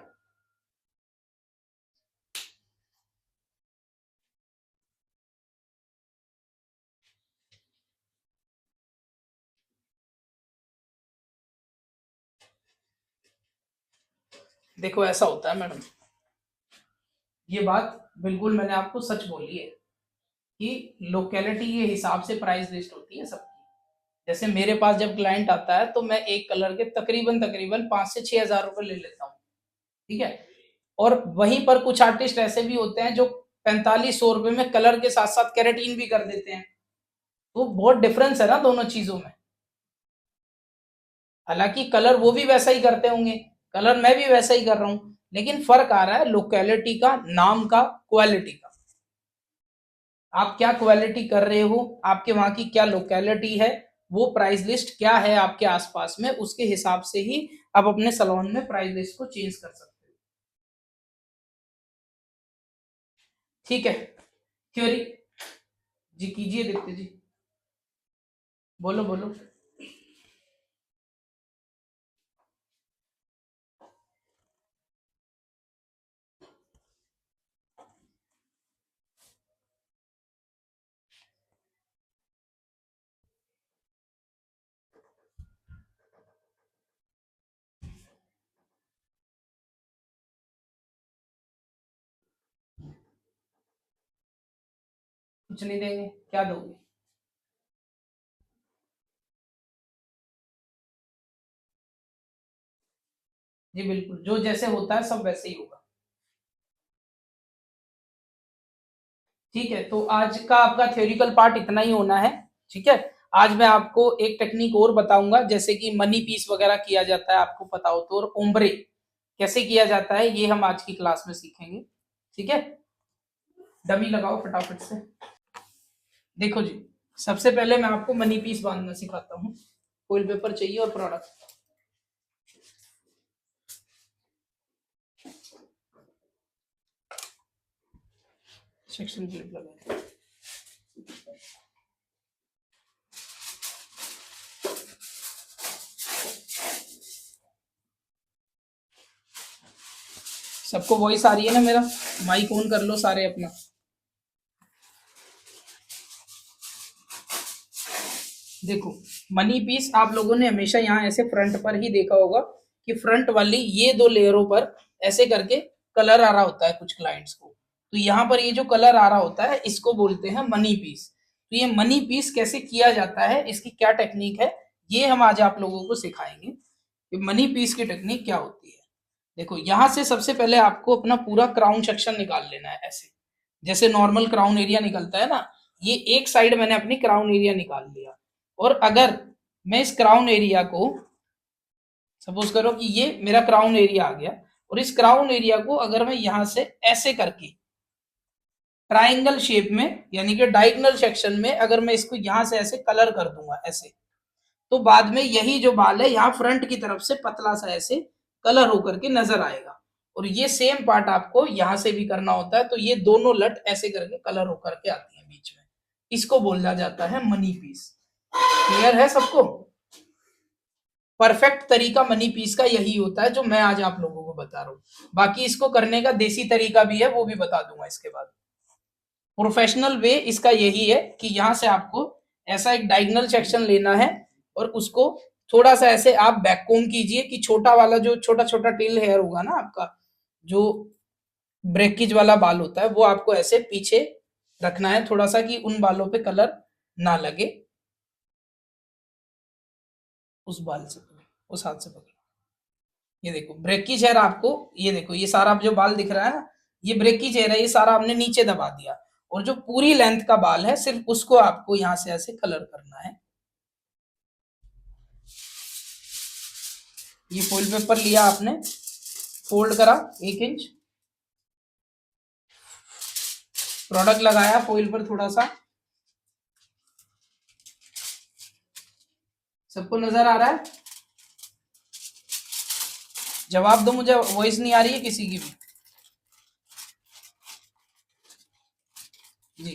देखो ऐसा होता है मैडम, ये बात बिल्कुल मैंने आपको सच बोली है कि लोकेलिटी के हिसाब से प्राइस लिस्ट होती है सबकी। जैसे मेरे पास जब क्लाइंट आता है तो मैं एक कलर के तकरीबन तकरीबन 5 से 6 हजार रुपए ले लेता हूँ, ठीक है। और वहीं पर कुछ आर्टिस्ट ऐसे भी होते हैं जो 4,500 रुपए में कलर के साथ साथ कैरेटीन भी कर देते हैं, तो बहुत डिफरेंस है ना दोनों चीजों में। हालांकि कलर वो भी वैसा ही करते होंगे, कलर मैं भी वैसा ही कर रहा हूँ, लेकिन फर्क आ रहा है लोकेलिटी का, नाम का, क्वालिटी का। आप क्या क्वालिटी कर रहे हो, आपके वहां की क्या लोकेलिटी है, वो प्राइस लिस्ट क्या है आपके आसपास में, उसके हिसाब से ही आप अपने सलोन में प्राइस लिस्ट को चेंज कर सकते हो, ठीक है। थ्योरी, जी कीजिए दीप्ति जी, बोलो बोलो। कुछ नहीं देंगे, क्या दोगे? जी बिल्कुल, जो जैसे होता है सब वैसे ही होगा। ठीक है, तो आज का आपका थ्योरिकल पार्ट इतना ही होना है। ठीक है, आज मैं आपको एक टेक्निक और बताऊंगा, जैसे कि मनी पीस वगैरह किया जाता है, आपको पता हो तो, और ओम्ब्रे कैसे किया जाता है, ये हम आज की क्लास में सीखेंगे। ठीक है, डमी लगाओ फटाफट से। देखो जी, सबसे पहले मैं आपको मनी पीस बांधना सिखाता हूँ। फॉइल पेपर चाहिए और प्रोडक्ट। सेक्शन क्लिप लगाए। सबको वॉइस आ रही है ना मेरा? माइक ऑन कर लो सारे अपना। देखो, मनी पीस आप लोगों ने हमेशा यहाँ ऐसे फ्रंट पर ही देखा होगा कि फ्रंट वाली ये दो लेयरों पर ऐसे करके कलर आ रहा होता है कुछ क्लाइंट्स को। तो यहाँ पर ये जो कलर आ रहा होता है इसको बोलते हैं मनी पीस। तो ये मनी पीस कैसे किया जाता है, इसकी क्या टेक्निक है, ये हम आज आप लोगों को सिखाएंगे कि मनी पीस की टेक्निक क्या होती है। देखो, यहाँ से सबसे पहले आपको अपना पूरा क्राउन सेक्शन निकाल लेना है, ऐसे जैसे नॉर्मल क्राउन एरिया निकलता है ना। ये एक साइड मैंने अपनी क्राउन एरिया निकाल लिया। और अगर मैं इस क्राउन एरिया को, सपोज करो कि ये मेरा क्राउन एरिया आ गया, और इस क्राउन एरिया को अगर मैं यहां से ऐसे करके ट्राइंगल शेप में, यानी कि डायगोनल सेक्शन में, अगर मैं इसको यहां से ऐसे कलर कर दूंगा ऐसे, तो बाद में यही जो बाल है यहाँ फ्रंट की तरफ से पतला सा ऐसे कलर होकर के नजर आएगा। और ये सेम पार्ट आपको यहां से भी करना होता है। तो ये दोनों लट ऐसे करके कलर होकर के आती है बीच में, इसको बोला जाता है मनी पीस। क्लियर है सबको? परफेक्ट तरीका मनी पीस का यही होता है जो मैं आज आप लोगों को बता रहा हूँ। बाकी इसको करने का देसी तरीका भी है, वो भी बता दूंगा इसके बाद। प्रोफेशनल वे इसका यही है कि यहां से आपको ऐसा एक डायगोनल सेक्शन लेना है, और उसको थोड़ा सा ऐसे आप बैककोम कीजिए कि छोटा वाला जो छोटा छोटा टेल हेयर होगा ना आपका, जो ब्रेकेज वाला बाल होता है, वो आपको ऐसे पीछे रखना है थोड़ा सा, कि उन बालों पे कलर ना लगे। उस बाल से पकड़ो, उस हाथ से पकड़ो। ये देखो ब्रेकेज हेयर आपको, ये देखो ये सारा जो बाल दिख रहा है ना, ये ब्रेकेज हेयर है, ये सारा हमने नीचे दबा दिया। और जो पूरी लेंथ का बाल है सिर्फ उसको आपको यहां से ऐसे कलर करना है। ये फॉइल पेपर लिया आपने, फोल्ड करा 1 इंच, प्रोडक्ट लगाया फॉइल पर थोड़ा सा। सबको नजर आ रहा है? जवाब दो मुझे, वॉइस नहीं आ रही है किसी की भी? जी,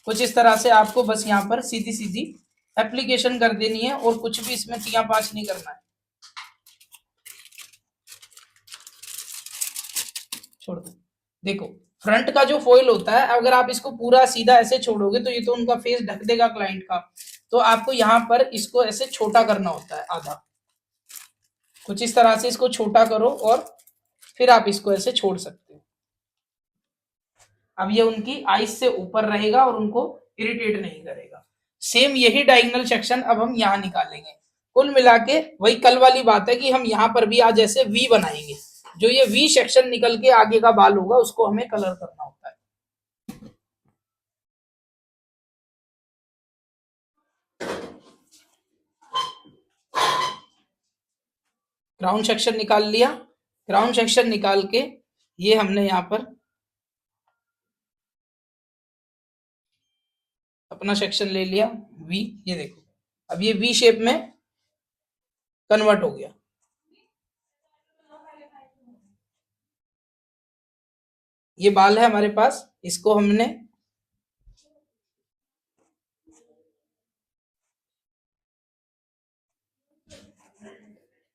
कुछ इस तरह से आपको बस यहाँ पर सीधी सीधी एप्लीकेशन कर देनी है, और कुछ भी इसमें तिया पाँच नहीं करना है। छोड़ दो। देखो, फ्रंट का जो फॉइल होता है, अगर आप इसको पूरा सीधा ऐसे छोड़ोगे तो ये तो उनका फेस ढक देगा क्लाइंट का। तो आपको यहाँ पर इसको ऐसे छोटा करना होता है आधा, कुछ इस तरह से इसको छोटा करो, और फिर आप इसको ऐसे छोड़ सकते हो। अब ये उनकी आईज से ऊपर रहेगा और उनको इरिटेट नहीं करेगा। सेम यही डायगोनल सेक्शन अब हम यहाँ निकालेंगे। कुल मिला के वही कल वाली बात है कि हम यहाँ पर भी आज ऐसे वी बनाएंगे। जो ये वी सेक्शन निकल के आगे का बाल होगा उसको हमें कलर करना होता है। क्राउन सेक्शन निकाल लिया। क्राउन सेक्शन निकाल के ये हमने यहाँ पर अपना सेक्शन ले लिया वी। ये देखो, अब ये वी शेप में कन्वर्ट हो गया। ये बाल है हमारे पास, इसको हमने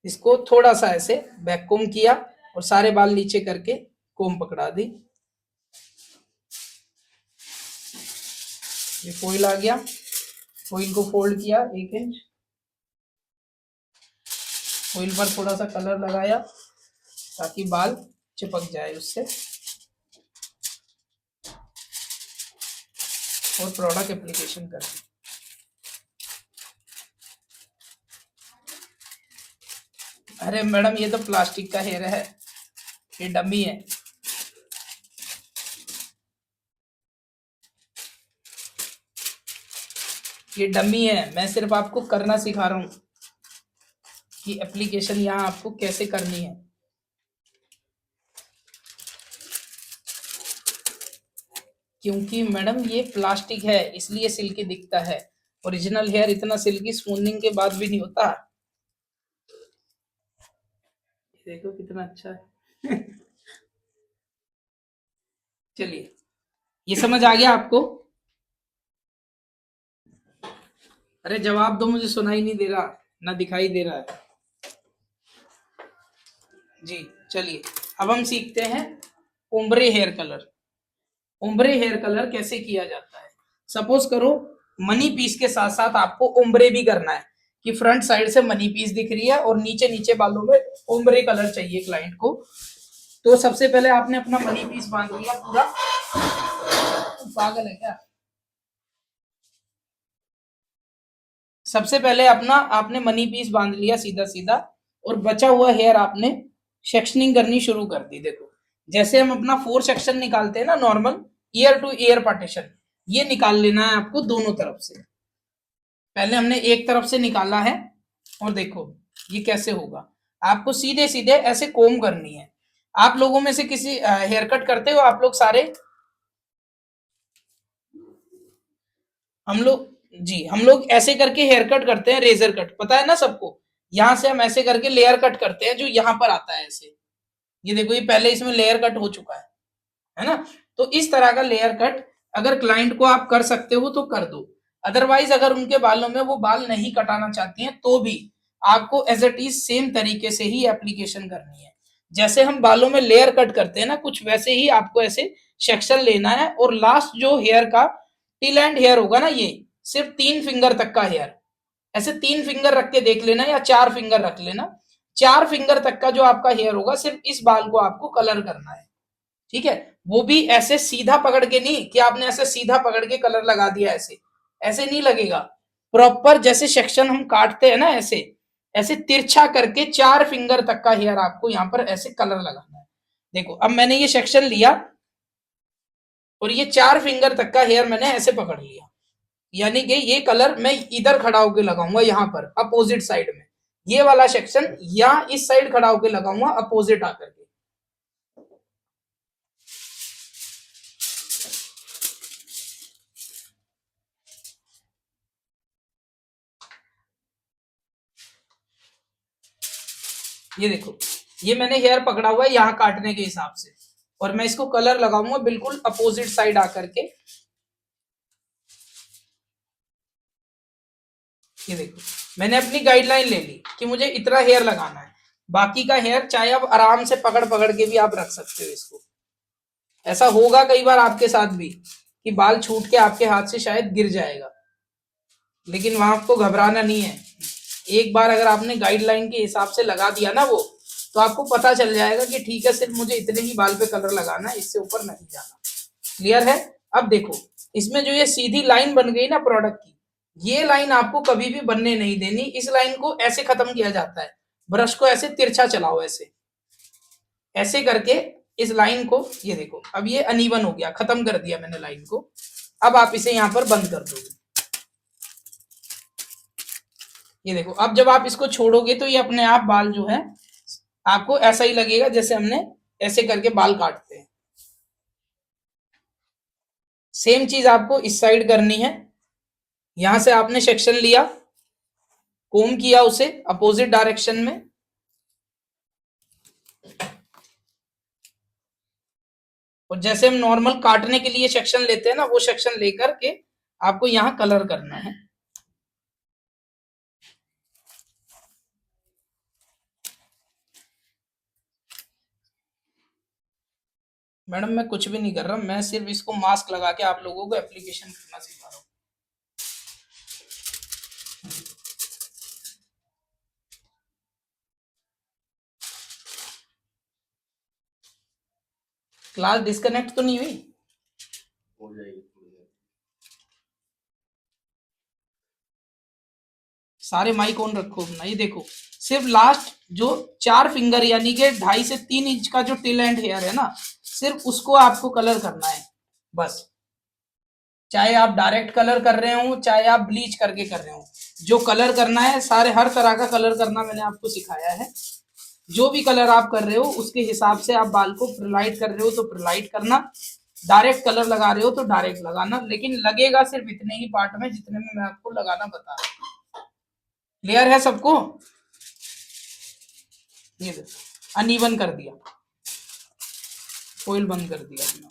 इसको थोड़ा सा ऐसे बैक कोम किया, और सारे बाल नीचे करके कोम पकड़ा दी। ये फॉइल आ गया, फॉइल को फोल्ड किया 1 इंच, फॉइल पर थोड़ा सा कलर लगाया ताकि बाल चिपक जाए उससे। और प्रोडक्ट एप्लीकेशन कर दी। अरे मैडम ये तो प्लास्टिक का हेयर है, ये डमी है। ये डमी है, मैं सिर्फ आपको करना सिखा रहा हूँ कि एप्लीकेशन यहाँ आपको कैसे करनी है। क्योंकि मैडम ये प्लास्टिक है इसलिए सिल्की दिखता है, ओरिजिनल हेयर इतना सिल्की स्मूथनिंग के बाद भी नहीं होता। देखो कितना अच्छा है। चलिए, ये समझ आ गया आपको? अरे जवाब दो, मुझे सुनाई नहीं दे रहा ना दिखाई दे रहा है जी। चलिए, अब हम सीखते हैं ombre hair colour. Ombre hair colour कैसे किया जाता है। सपोज करो मनी पीस के साथ साथ आपको ओम्ब्रे भी करना है, कि फ्रंट साइड से मनी पीस दिख रही है और नीचे नीचे बालों में ओम्ब्रे कलर चाहिए क्लाइंट को। तो सबसे पहले आपने अपना मनी पीस बांध लिया पूरा। पागल है क्या? सबसे पहले अपना आपने मनी पीस बांध लिया सीधा सीधा, और बचा हुआ हेयर आपने सेक्शनिंग करनी शुरू कर दी। देखो जैसे हम अपना 4 सेक्शन निकालते हैं ना normal, year two year partition, ये निकाल लेना है आपको दोनों तरफ से। पहले हमने एक तरफ से निकाला है, और देखो ये कैसे होगा। आपको सीधे सीधे ऐसे कोम करनी है। आप लोगों में से किसी हेयर कट करते हो आप लोग सारे? हम लोग ऐसे करके हेयर कट करते हैं, रेजर कट, पता है ना सबको। यहां से हम ऐसे करके लेयर कट करते हैं, जो यहां पर आता है ऐसे। ये देखो ये पहले इसमें लेयर कट हो चुका है ना। तो इस तरह का लेयर कट अगर क्लाइंट को आप कर सकते हो तो कर दो। अदरवाइज अगर उनके बालों में वो बाल नहीं कटाना चाहती हैं तो भी आपको एज इट इज सेम तरीके से ही एप्लीकेशन करनी है। जैसे हम बालों में लेयर कट करते हैं ना, कुछ वैसे ही आपको ऐसे सेक्शन लेना है। और लास्ट जो हेयर का टिल एंड हेयर होगा ना, ये सिर्फ 3 फिंगर तक का हेयर, ऐसे 3 फिंगर रख के देख लेना, या 4 फिंगर रख लेना। 4 फिंगर तक का जो आपका हेयर होगा, सिर्फ इस बाल को आपको कलर करना है। ठीक है, वो भी ऐसे सीधा पकड़ के नहीं कि आपने ऐसे सीधा पकड़ के कलर लगा दिया, ऐसे ऐसे नहीं लगेगा। प्रॉपर जैसे सेक्शन हम काटते हैं ना, ऐसे ऐसे तिरछा करके 4 फिंगर तक का हेयर आपको यहाँ पर ऐसे कलर लगाना है। देखो अब मैंने ये सेक्शन लिया, और ये 4 फिंगर तक का हेयर मैंने ऐसे पकड़ लिया, यानी कि ये कलर मैं इधर खड़ा होकर लगाऊंगा, यहाँ पर अपोजिट साइड में। ये वाला सेक्शन यहाँ इस साइड खड़ा होकर लगाऊंगा, अपोजिट आकर के। ये देखो ये मैंने हेयर पकड़ा हुआ है यहाँ काटने के हिसाब से, और मैं इसको कलर लगाऊंगा बिल्कुल अपोजिट साइड आकर के। ये देखो मैंने अपनी गाइडलाइन ले ली कि मुझे इतना हेयर लगाना है। बाकी का हेयर चाहे आप आराम से पकड़ पकड़ के भी आप रख सकते हो इसको। ऐसा होगा कई बार आपके साथ भी कि बाल छूट के आपके हाथ से शायद गिर जाएगा, लेकिन वहां आपको घबराना नहीं है। एक बार अगर आपने गाइडलाइन के हिसाब से लगा दिया ना वो, तो आपको पता चल जाएगा कि ठीक है सिर्फ मुझे इतने ही बाल पे कलर लगाना है, इससे ऊपर नहीं जाना। क्लियर है? अब देखो इसमें जो ये सीधी लाइन बन गई ना प्रोडक्ट की, ये लाइन आपको कभी भी बनने नहीं देनी। इस लाइन को ऐसे खत्म किया जाता है, ब्रश को ऐसे तिरछा चलाओ, ऐसे ऐसे करके इस लाइन को। ये देखो अब ये अनइवन हो गया, खत्म कर दिया मैंने लाइन को। अब आप इसे यहां पर बंद कर दोगे। ये देखो अब जब आप इसको छोड़ोगे तो ये अपने आप बाल जो है आपको ऐसा ही लगेगा जैसे हमने ऐसे करके बाल काटते हैं। सेम चीज आपको इस साइड करनी है। यहां से आपने सेक्शन लिया, कोम किया उसे अपोजिट डायरेक्शन में, और जैसे हम नॉर्मल काटने के लिए सेक्शन लेते हैं ना, वो सेक्शन लेकर के आपको यहां कलर करना है। मैडम मैं कुछ भी नहीं कर रहा, मैं सिर्फ इसको मास्क लगा के आप लोगों को एप्लीकेशन करना सिखा रहा हूँ। क्लास डिस्कनेक्ट तो नहीं हुई? हो जाएगी। सारे माइक ऑन रखो अपना। ये देखो, सिर्फ लास्ट जो 4 फिंगर यानी कि 2.5 से 3 इंच का जो टिल एंड हेयर है ना, सिर्फ उसको आपको कलर करना है बस। चाहे आप डायरेक्ट कलर कर रहे हो, चाहे आप ब्लीच करके कर रहे हो, जो कलर करना है सारे हर तरह का कलर करना मैंने आपको सिखाया है। जो भी कलर आप कर रहे हो उसके हिसाब से आप बाल को प्रिलाइट कर रहे हो तो प्रिलाइट करना, डायरेक्ट कलर लगा रहे हो तो डायरेक्ट लगाना, लेकिन लगेगा सिर्फ इतने ही पार्ट में जितने में मैं आपको लगाना बता रहा हूँ। क्लियर है सबको? ये देखो अनइवन कर दिया, ऑयल बंद कर दिया अपना।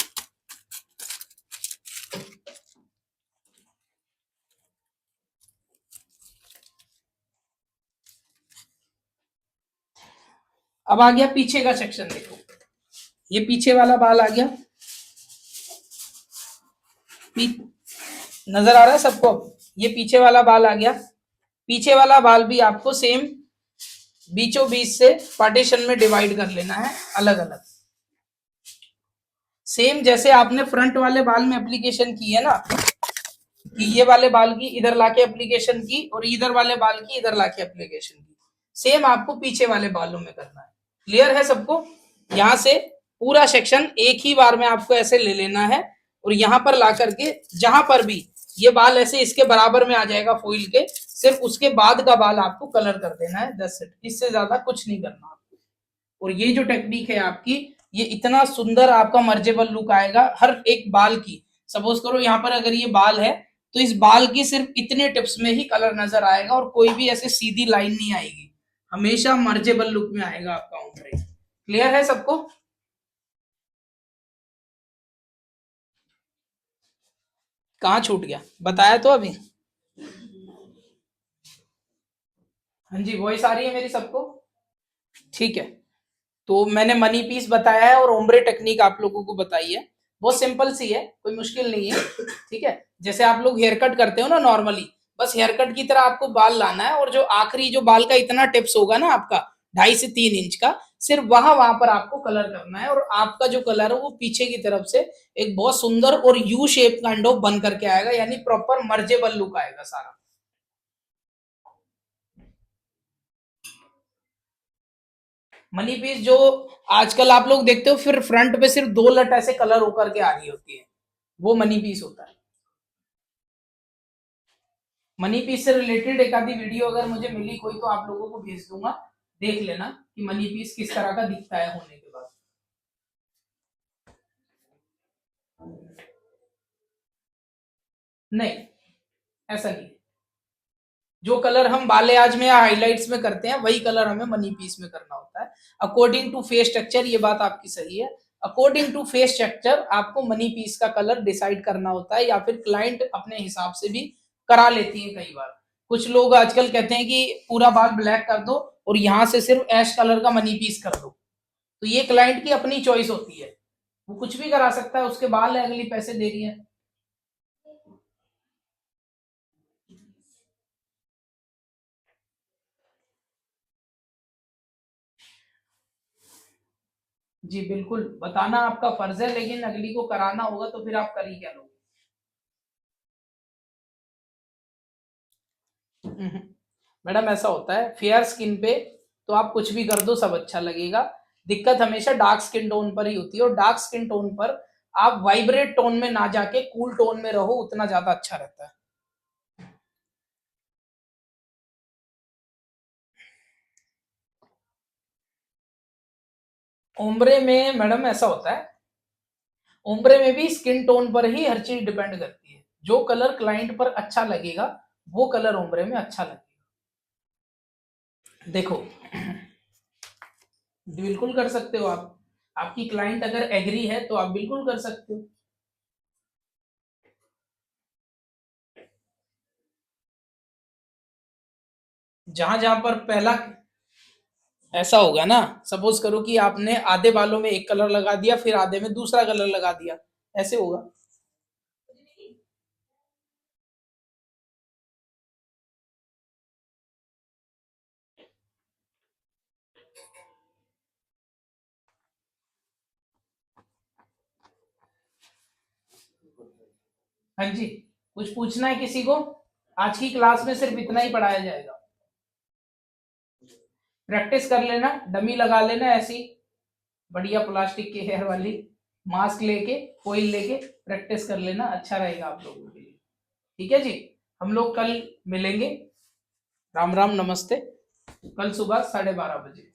अब आ गया पीछे का सेक्शन। देखो ये पीछे वाला बाल आ गया, नजर आ रहा है सबको? ये पीछे वाला बाल आ गया। पीछे वाला बाल भी आपको सेम बीचों बीच से पार्टीशन में डिवाइड कर लेना है अलग अलग। सेम जैसे आपने फ्रंट वाले बाल में एप्लीकेशन की है ना, कि ये वाले बाल की इधर लाके एप्लीकेशन की और इधर वाले बाल की इधर लाके एप्लीकेशन की, सेम आपको पीछे वाले बालों में करना है। क्लियर है सबको? यहां से पूरा सेक्शन एक ही बार में आपको ऐसे ले लेना है और यहां पर ला करके जहां पर भी ये बाल ऐसे इसके बराबर में आ जाएगा फॉइल के, सिर्फ उसके बाद का बाल आपको कलर कर देना है 10 सेट, इससे ज्यादा कुछ नहीं करना आपको। और ये जो टेक्निक है आपकी, ये इतना सुंदर आपका मर्जेबल लुक आएगा हर एक बाल की। सपोज करो यहाँ पर अगर ये बाल है तो इस बाल की सिर्फ इतने टिप्स में ही कलर नजर आएगा और कोई भी ऐसे सीधी लाइन नहीं आएगी, हमेशा मर्जेबल लुक में आएगा आपका ओम्ब्रे। क्लियर है सबको? कहाँ छूट गया? बताया तो अभी। हाँ जी, वॉइस आ रही है मेरी सबको? ठीक है। तो मैंने मनी पीस बताया है और ओम्ब्रे टेक्निक आप लोगों को बताई है। बहुत सिंपल सी है, कोई मुश्किल नहीं है। ठीक है, जैसे आप लोग हेयर कट करते हो ना नॉर्मली, बस हेयर कट की तरह आपको बाल लाना है और जो आखिरी जो बाल का इतना टिप्स होगा ना आपका 2.5 से 3 इंच का, सिर्फ वहां वहां पर आपको कलर करना है और आपका जो कलर है वो पीछे की तरफ से एक बहुत सुंदर और यू शेप काइंड ऑफ बन करके आएगा, यानी प्रॉपर मर्जेबल लुक आएगा सारा। मनी पीस जो आजकल आप लोग देखते हो फिर फ्रंट पे सिर्फ 2 लट ऐसे कलर होकर के आ रही होती है, वो मनी पीस होता है। मनी पीस से रिलेटेड एक आधी वीडियो अगर मुझे मिली कोई तो आप लोगों को भेज दूंगा, देख लेना कि मनी पीस किस तरह का दिखता है होने के बाद। नहीं, ऐसा नहीं। जो कलर हम बालेआज में या हाइलाइट्स में करते हैं वही कलर हमें मनी पीस में करना होता है अकॉर्डिंग टू फेस स्ट्रक्चर। ये बात आपकी सही है, अकॉर्डिंग टू फेस स्ट्रक्चर आपको मनी पीस का कलर डिसाइड करना होता है, या फिर क्लाइंट अपने हिसाब से भी करा लेती है कई बार। कुछ लोग आजकल कहते हैं कि पूरा बाल ब्लैक कर दो और यहाँ से सिर्फ ऐश कलर का मनी पीस कर दो, तो ये क्लाइंट की अपनी चॉइस होती है, वो कुछ भी करा सकता है, उसके बाल है, अगली पैसे दे रही है। जी बिल्कुल, बताना आपका फर्ज है, लेकिन अगली को कराना होगा तो फिर आप कर ही क्या लोगे। मैडम ऐसा होता है फेयर स्किन पे तो आप कुछ भी कर दो सब अच्छा लगेगा, दिक्कत हमेशा डार्क स्किन टोन पर ही होती है, और डार्क स्किन टोन पर आप वाइब्रेट टोन में ना जाके कूल टोन में रहो, उतना ज्यादा अच्छा रहता है। ओम्ब्रे में मैडम ऐसा होता है, ओम्ब्रे में भी स्किन टोन पर ही हर चीज डिपेंड करती है, जो कलर क्लाइंट पर अच्छा लगेगा वो कलर ओम्ब्रे में अच्छा लगेगा। देखो बिल्कुल कर सकते हो आप, आपकी क्लाइंट अगर एग्री है तो आप बिल्कुल कर सकते हो। जहां जहां पर पहला ऐसा होगा ना, सपोज करो कि आपने आधे बालों में एक कलर लगा दिया फिर आधे में दूसरा कलर लगा दिया, ऐसे होगा। हाँ जी, कुछ पूछना है किसी को? आज की क्लास में सिर्फ इतना ही पढ़ाया जाएगा। प्रैक्टिस कर लेना, डमी लगा लेना ऐसी बढ़िया प्लास्टिक के हेयर वाली, मास्क लेके, ऑयल लेके प्रैक्टिस कर लेना, अच्छा रहेगा आप लोगों के लिए। ठीक है जी, हम लोग कल मिलेंगे। राम राम, नमस्ते। कल सुबह 12:30 बजे।